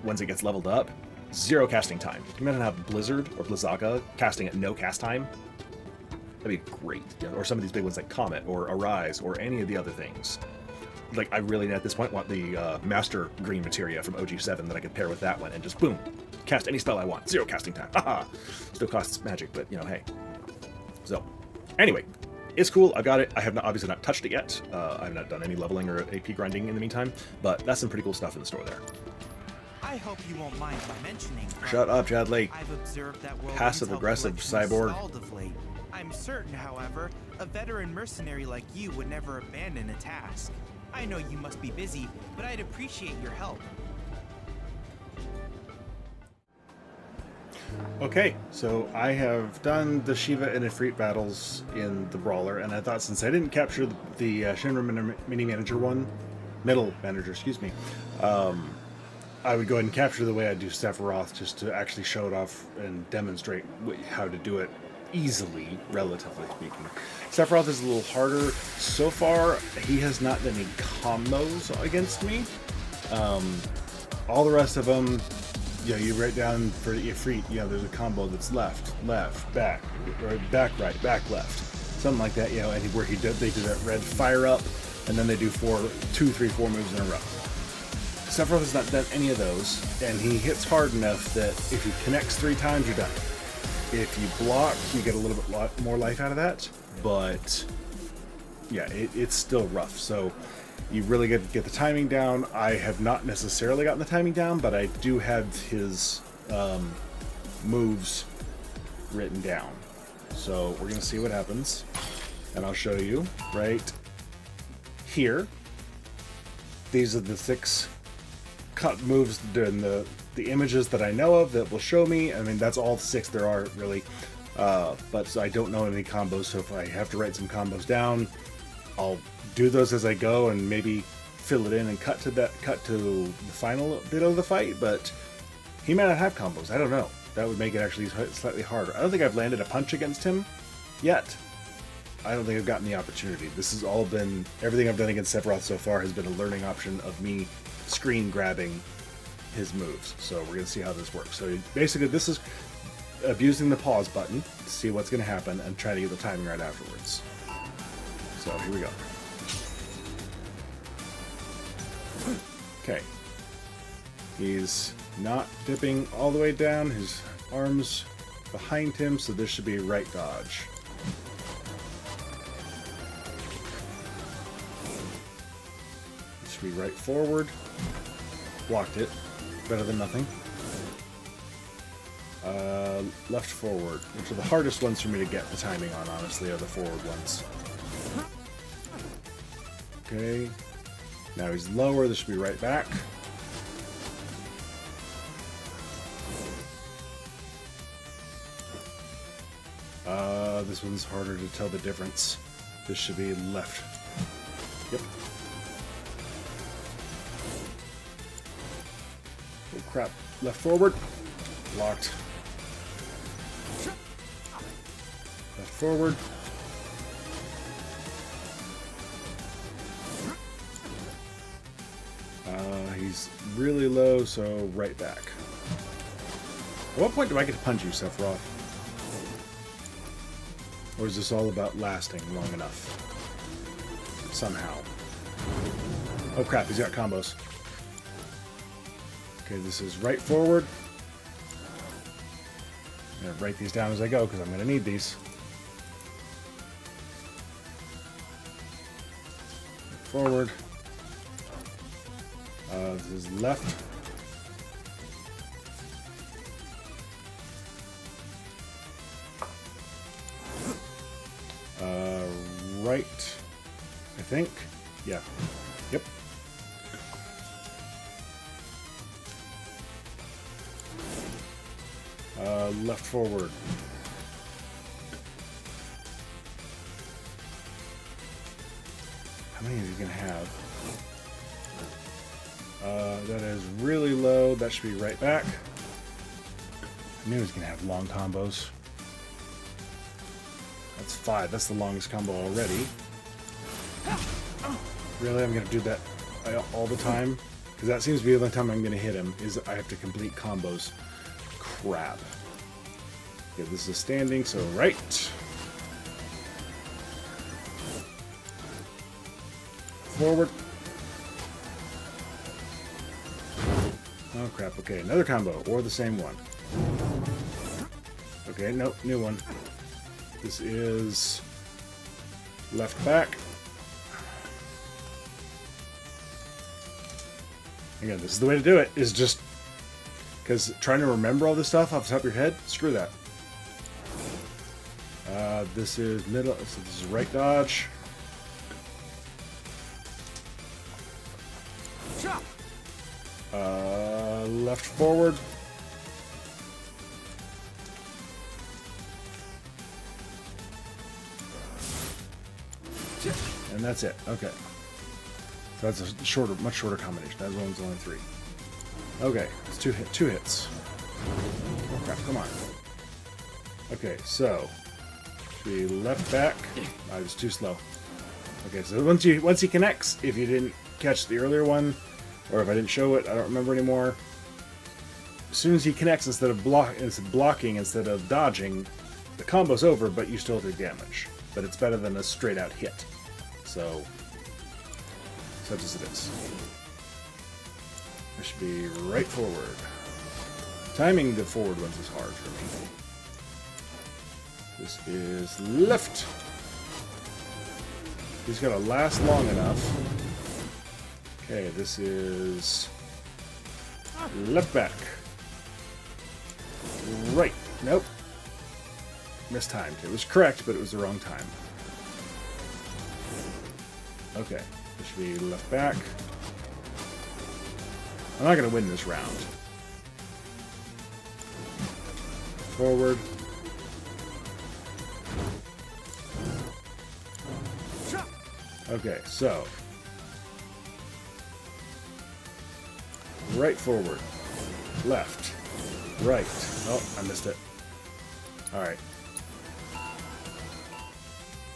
S1: once it gets leveled up, 0 casting time. Can you imagine have Blizzard or Blizzaga casting at no cast time? That'd be great. Yeah, or some of these big ones like Comet or Arise or any of the other things. Like, I really, at this point, want the Master Green Materia from OG7 that I could pair with that one and just, boom, cast any spell I want. 0 casting time. Haha! Still costs magic, but, hey. So, anyway, it's cool. I got it. I have obviously not touched it yet. I have not done any leveling or AP grinding in the meantime, but that's some pretty cool stuff in the store there.
S11: I hope you won't mind my mentioning.
S1: Shut up, Chadley.
S11: I've observed that
S1: passive-aggressive cyborg.
S11: I'm certain, however, a veteran mercenary like you would never abandon a task. I know you must be busy, but I'd appreciate your help.
S1: Okay, so I have done the Shiva and Ifrit battles in the Brawler, and I thought since I didn't capture the Shinra Mini Manager one, Metal Manager, excuse me, I would go ahead and capture the way I do Sephiroth just to actually show it off and demonstrate how to do it easily, relatively speaking. Sephiroth is a little harder. So far, he has not done any combos against me. All the rest of them, you write down for the Ifrit, there's a combo that's left, back, right, back, left. Something like that, and where they do that red fire up, and then they do 2, 3, 4 moves in a row. Sephiroth has not done any of those, and he hits hard enough that if he connects 3 times, you're done. If you block, you get a little bit more life out of that, but yeah, it's still rough. So you really get the timing down. I have not necessarily gotten the timing down, but I do have his moves written down. So we're going to see what happens, and I'll show you right here. These are the 6 cut moves in the images that I know of that will show me. I mean, that's all 6 there are, really. But so I don't know any combos, so if I have to write some combos down, I'll do those as I go and maybe fill it in and cut to the final bit of the fight, but he may not have combos. I don't know. That would make it actually slightly harder. I don't think I've landed a punch against him yet. I don't think I've gotten the opportunity. This has all been, everything I've done against Sephiroth so far has been a learning option of me screen grabbing his moves. So we're going to see how this works. So basically this is abusing the pause button to see what's going to happen and try to get the timing right afterwards. So here we go. Okay. He's not dipping all the way down. His arms behind him, so this should be right dodge. This should be right forward. Blocked it. Better than nothing. Left forward, which are the hardest ones for me to get the timing on, honestly, are the forward ones. Okay. Now he's lower, this should be right back. This one's harder to tell the difference. This should be left. Yep. Oh crap. Left forward. Locked. Left forward. He's really low, so right back. At what point do I get to punch you, Sephiroth? Or is this all about lasting long enough? Somehow. Oh crap, he's got combos. Okay, this is right forward. I'm going to write these down as I go, because I'm going to need these. Forward. This is left. Right, I think. Yeah. Yep. Left forward. How many are you gonna have? That is really low. That should be right back. I knew he was gonna have long combos. That's 5. That's the longest combo already. Really? I'm gonna do that all the time? Because that seems to be the only time I'm gonna hit him, is I have to complete combos. Crap. Okay, this is standing, so right. Forward. Oh crap, okay, another combo, or the same one. Okay, nope, new one. This is left back. Again, this is the way to do it, is just because trying to remember all this stuff off the top of your head, screw that. This is middle, so this is right dodge. Left forward. And that's it. Okay. So that's a shorter, much shorter combination. That one's only 3. Okay, it's two hits. Oh crap! Come on. Okay, so should be left back. I was too slow. Okay, so once he connects, if you didn't catch the earlier one, or if I didn't show it, I don't remember anymore. As soon as he connects, instead of blocking, instead of dodging, the combo's over, but you still take damage. But it's better than a straight out hit. So, such as it is. It should be right forward. Timing the forward ones is hard for me. This is left. He's got to last long enough. Okay, this is left back. Right. Nope. Mistimed. It was correct, but it was the wrong time. Okay. This should be left back. I'm not going to win this round. Forward. Okay, so. Right forward. Left. Right. Oh, I missed it. Alright.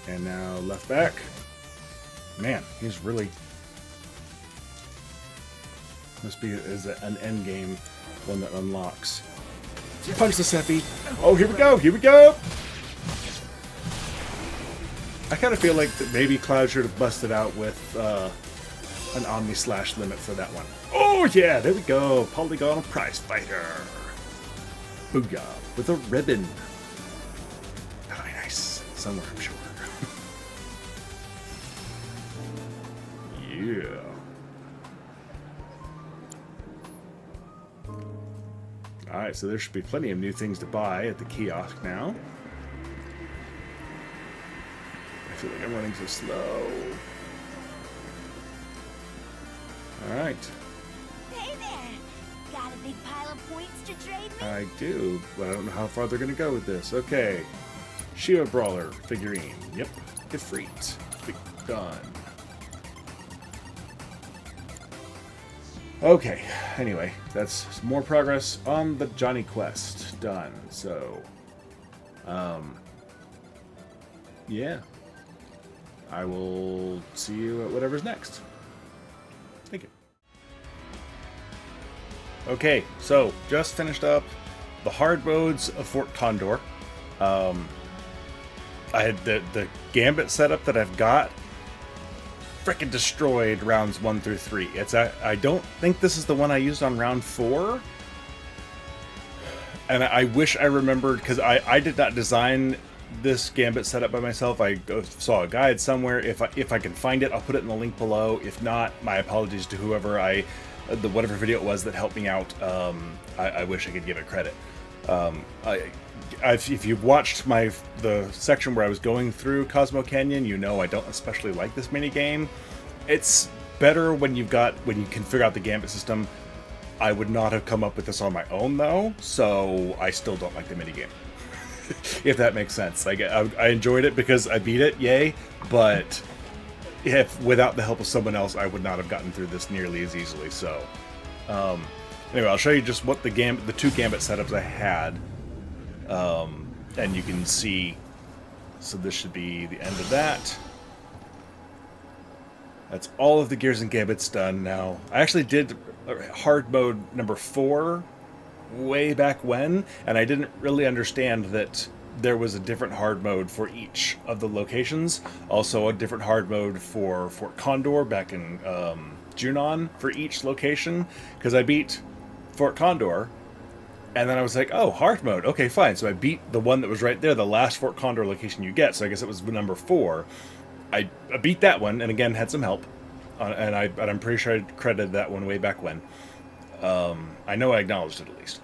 S1: And now left back. Man, he's really... Must be an end game one that unlocks. Punch the Seppi. Oh, here we go. Here we go. I kind of feel like that maybe Cloud should have busted out with an Omni Slash limit for that one. Oh yeah, there we go. Polygonal Prize Fighter. Booyah. With a ribbon. Very nice. Somewhere, I'm sure. Yeah. Alright, so there should be plenty of new things to buy at the kiosk now. I feel like I'm running so slow. Alright.
S5: Hey there! Got a big pile of points to trade me?
S1: I do, but I don't know how far they're going to go with this. Okay. Shiva Brawler figurine. Yep. Ifrit. Big gun. Okay, anyway, that's some more progress on the Johnny quest done. So, yeah. I will see you at whatever's next. Thank you. Okay, so just finished up the hard modes of Fort Condor. I had the Gambit setup that I've got frickin' destroyed rounds 1 through 3. I don't think this is the one I used on round 4. And I wish I remembered, because I did not design this Gambit setup by myself. I saw a guide somewhere. If I can find it, I'll put it in the link below. If not, my apologies to whoever whatever video it was that helped me out. I wish I could give it credit. If you've watched the section where I was going through Cosmo Canyon, you know I don't especially like this mini game. It's better when you can figure out the Gambit system. I would not have come up with this on my own though, so I still don't like the mini game. If that makes sense. I enjoyed it because I beat it, yay, but without the help of someone else, I would not have gotten through this nearly as easily. So anyway, I'll show you just what the two Gambit setups I had. And you can see, so this should be the end of that. That's all of the Gears and Gambits done now. I actually did hard mode number 4 way back when, and I didn't really understand that there was a different hard mode for each of the locations. Also a different hard mode for Fort Condor back in Junon for each location, because I beat Fort Condor. And then I was like, oh, hard mode. Okay, fine. So I beat the one that was right there, the last Fort Condor location you get. So I guess it was number 4. I beat that one, and again, had some help. And I'm pretty sure I credited that one way back when. I know I acknowledged it at least.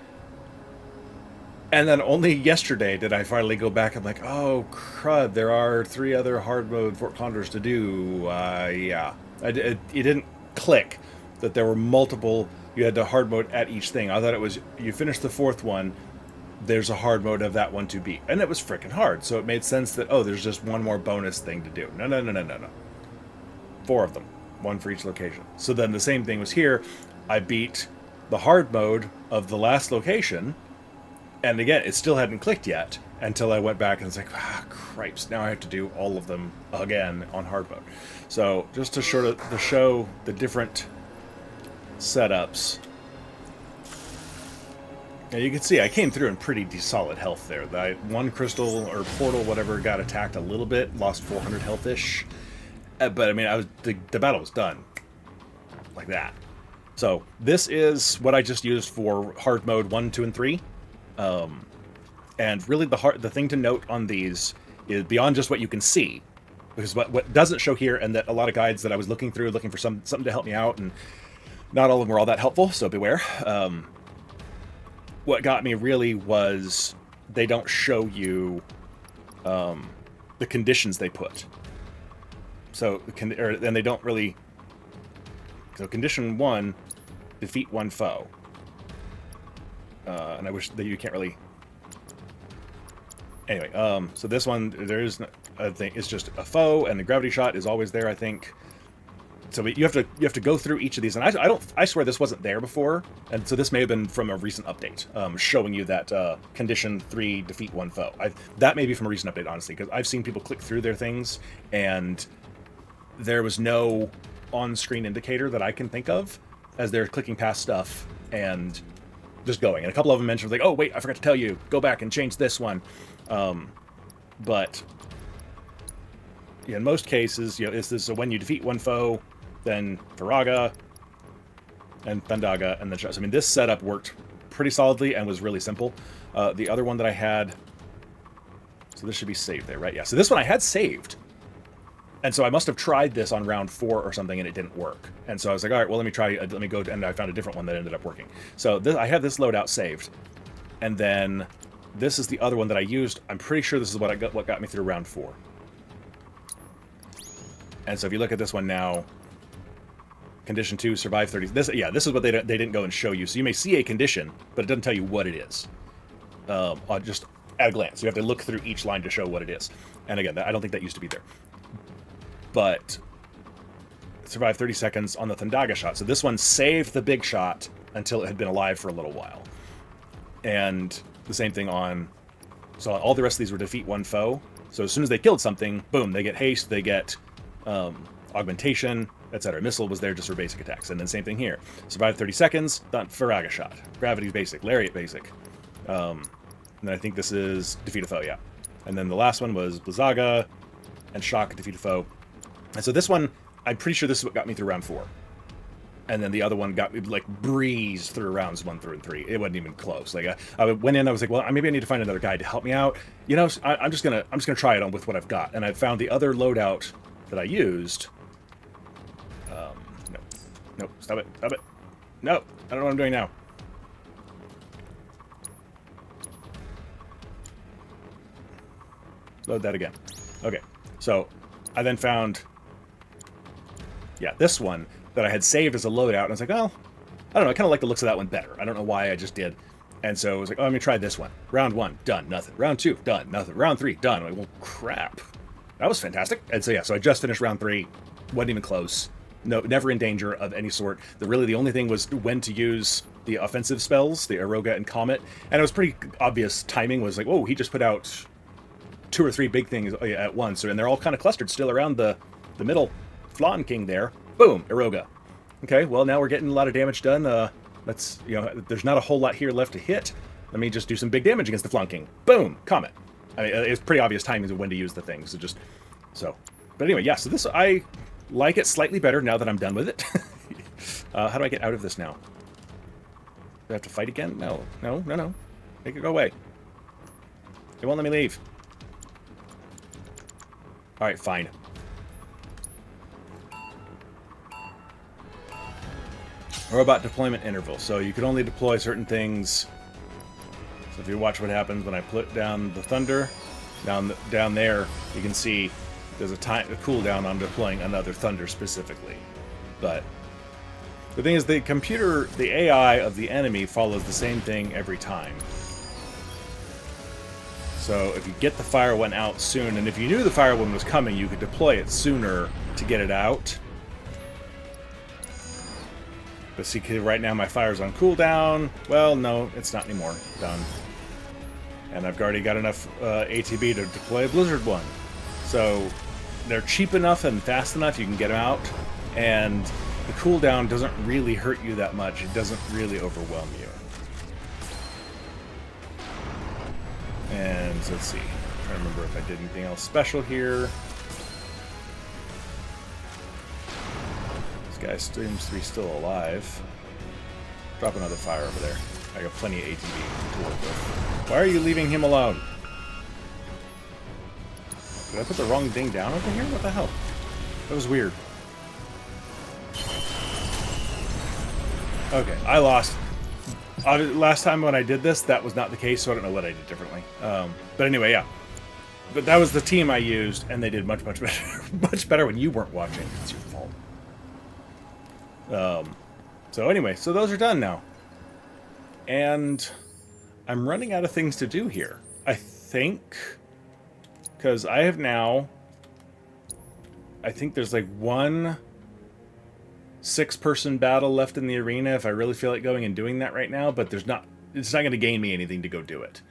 S1: And then only yesterday did I finally go back and like, oh, crud, there are 3 other hard mode Fort Condors to do. Yeah. It didn't click that there were multiple... You had the hard mode at each thing. I thought it was, you finish the 4th one, there's a hard mode of that one to beat. And it was freaking hard. So it made sense that, oh, there's just one more bonus thing to do. No. 4 of them. 1 for each location. So then the same thing was here. I beat the hard mode of the last location. And again, it still hadn't clicked yet until I went back and was like, cripes. Now I have to do all of them again on hard mode. So just to show the different setups. Now you can see I came through in pretty solid health there. One crystal or portal, whatever, got attacked a little bit, lost 400 health-ish. But I mean, the battle was done like that. So this is what I just used for hard mode 1, 2, and 3. And really the thing to note on these is beyond just what you can see, because what doesn't show here, and that a lot of guides that I was looking through, looking for something to help me out, and not all of them were all that helpful, so beware. What got me really was they don't show you the conditions they put. So, and they don't really... So condition 1, defeat 1 foe. And I wish that you can't really... Anyway, so this one, there is a thing, it's just a foe, and the gravity shot is always there, I think. So you have to go through each of these, and I swear this wasn't there before, and so this may have been from a recent update, showing you that condition 3, defeat 1 foe. That may be from a recent update, honestly, because I've seen people click through their things, and there was no on-screen indicator that I can think of as they're clicking past stuff and just going. And a couple of them mentioned, like, oh, wait, I forgot to tell you, go back and change this one. But yeah, in most cases, this is when you defeat one foe, then Viraga, and Thandaga, and then shots. I mean, this setup worked pretty solidly and was really simple. The other one that I had, so this should be saved there, right? Yeah, so this one I had saved. And so I must have tried this on round 4 or something, and it didn't work. And so I was like, all right, well, let me try, let me go, and I found a different one that ended up working. So this, I have this loadout saved. And then this is the other one that I used. I'm pretty sure this is what got me through round 4. And so if you look at this one now, condition 2, survive 30. This is what they didn't go and show you. So you may see a condition, but it doesn't tell you what it is. Just at a glance. You have to look through each line to show what it is. And again, I don't think that used to be there. But survive 30 seconds on the Thandaga shot. So this one saved the big shot until it had been alive for a little while. And the same thing on... So all the rest of these were defeat one foe. So as soon as they killed something, boom, they get haste, they get augmentation, etc. Missile was there just for basic attacks. And then same thing here. Survive 30 seconds, Viraga shot. Gravity's basic, Lariat basic. And then I think this is defeat a foe, yeah. And then the last one was Blizzaga and Shock, defeat a foe. And so this one, I'm pretty sure this is what got me through round 4. And then the other one got me, like, breezed through rounds 1 through 3. It wasn't even close. Like, I went in, I was like, well, maybe I need to find another guide to help me out. You know, I'm just gonna try it on with what I've got. And I found the other loadout that I used. No, stop it, No, I don't know what I'm doing now. Load that again. Okay, so I then found, yeah, this one that I had saved as a loadout, and I was like, well, I don't know, I kind of like the looks of that one better. I don't know why, I just did. And so I was like, oh, let me try this one. Round 1, done, nothing. Round 2, done, nothing. Round 3, done. I'm like, well, crap. That was fantastic. And so, yeah, so I just finished round 3. Wasn't even close. No, never in danger of any sort. The only thing was when to use the offensive spells, the Aroga and Comet. And it was pretty obvious timing. Was like, whoa, he just put out 2 or 3 big things at once. And they're all kind of clustered still around the middle Flan King there. Boom, Aroga. Okay, well, now we're getting a lot of damage done. Let's, there's not a whole lot here left to hit. Let me just do some big damage against the Flan King. Boom, Comet. I mean, it's pretty obvious timing of when to use the things. But anyway, yeah, so this, I like it slightly better now that I'm done with it. How do I get out of this now? Do I have to fight again? No. Make it go away. It won't let me leave. Alright, fine. Robot deployment interval. So you can only deploy certain things. So if you watch what happens when I put down the Thunder, down there, you can see there's a cooldown on deploying another Thunder specifically. But the thing is, the AI of the enemy follows the same thing every time. So if you get the fire one out soon, and if you knew the fire one was coming, you could deploy it sooner to get it out. But see, right now my fire's on cooldown. Well, no, it's not anymore. Done. And I've already got enough ATB to deploy a Blizzard one. So they're cheap enough and fast enough, you can get them out. And the cooldown doesn't really hurt you that much. It doesn't really overwhelm you. And so let's see. I'm trying to remember if I did anything else special here. This guy seems to be still alive. Drop another fire over there. I got plenty of ATB to work with. Why are you leaving him alone? Did I put the wrong thing down over here? What the hell? That was weird. Okay, I lost. Last time when I did this, that was not the case, so I don't know what I did differently. But anyway, yeah. But that was the team I used, and they did much better. Much better when you weren't watching. It's your fault. So anyway, so those are done now. And I'm running out of things to do here. I think... Because I have now... I think there's like one 6-person battle left in the arena if I really feel like going and doing that right now, but there's not... It's not going to gain me anything to go do it.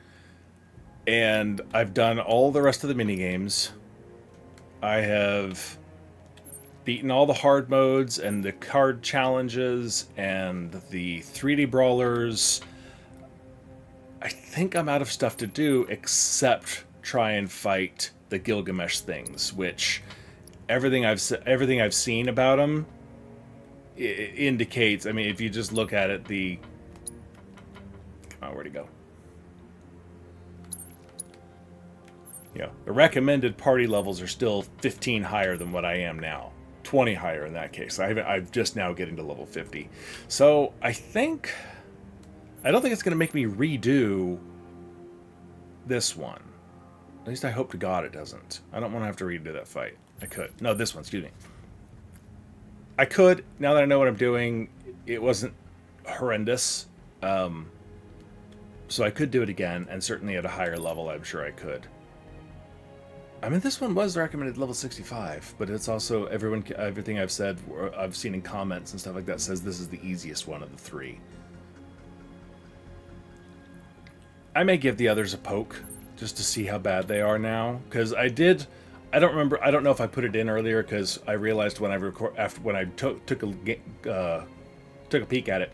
S1: And I've done all the rest of the minigames. I have beaten all the hard modes and the card challenges and the 3D brawlers. I think I'm out of stuff to do except try and fight the Gilgamesh things, which everything I've seen about them indicates. I mean, if you just look at it, where'd it go? The recommended party levels are still 15 higher than what I am now. 20 higher in that case. I'm just now getting to level 50. So I don't think it's going to make me redo this one. At least I hope to God it doesn't. I don't want to have to redo that fight. I could. No, this one, excuse me. I could, now that I know what I'm doing. It wasn't horrendous. So I could do it again, and certainly at a higher level, I'm sure I could. I mean, this one was recommended level 65, but it's also everything I've said, I've seen in comments and stuff like that, says this is the easiest one of the three. I may give the others a poke just to see how bad they are now, because I don't know if I put it in earlier, because I realized when I took a peek at it,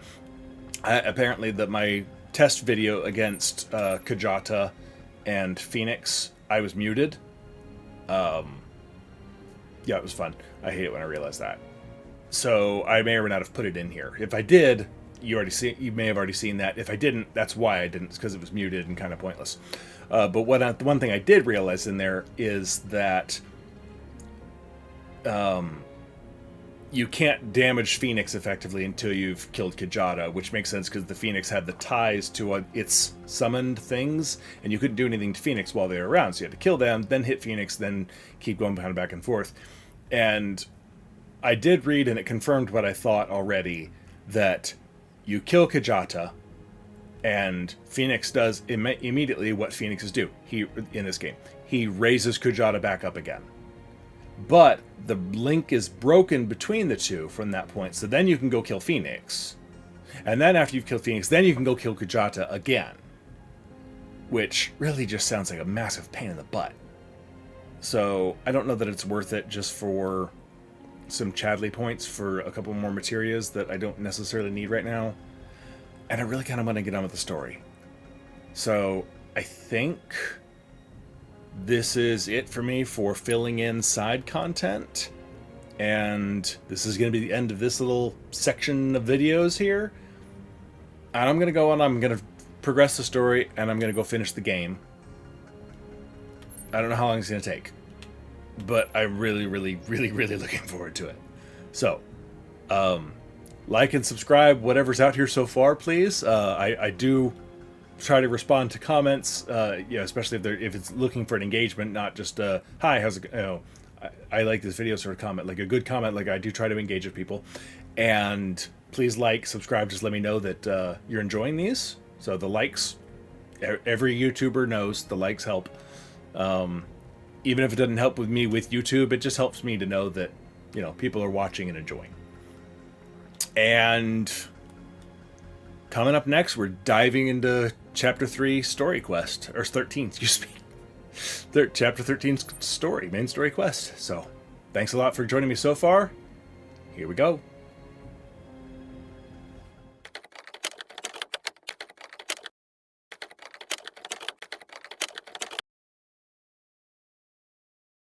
S1: apparently that my test video against Kujata and Phoenix, I was muted. Yeah, it was fun. I hate it when I realize that. So I may or may not have put it in here. If I did, you may have already seen that. If I didn't, that's why I didn't. It's because it was muted and kind of pointless. But the one thing I did realize in there is that you can't damage Phoenix effectively until you've killed Kujata, which makes sense because the Phoenix had the ties to its summoned things, and you couldn't do anything to Phoenix while they were around, so you had to kill them, then hit Phoenix, then keep going kind of back and forth. And I did read, and it confirmed what I thought already, that you kill Kujata, and Phoenix does immediately what Phoenixes do. In this game, he raises Kujata back up again. But the link is broken between the two from that point, so then you can go kill Phoenix. And then after you've killed Phoenix, then you can go kill Kujata again. Which really just sounds like a massive pain in the butt. So I don't know that it's worth it just for some Chadley points for a couple more materials that I don't necessarily need right now. And I really kind of want to get on with the story. So I think this is it for me for filling in side content. And this is going to be the end of this little section of videos here. And I'm going to go on, I'm going to progress the story, and I'm going to go finish the game. I don't know how long it's going to take. But I'm really, really, really, really looking forward to it. So, like and subscribe, whatever's out here so far, please. I do try to respond to comments, especially if it's looking for an engagement, not just hi, how's it go? I like this video sort of comment, like a good comment. Like I do try to engage with people, and please like, subscribe. Just let me know that you're enjoying these. So the likes, every YouTuber knows the likes help. Even if it doesn't help with me with YouTube, it just helps me to know that people are watching and enjoying. And coming up next, we're diving into Chapter 3 story quest, or 13, excuse me. Chapter 13 story, main story quest. So, thanks a lot for joining me so far. Here we go.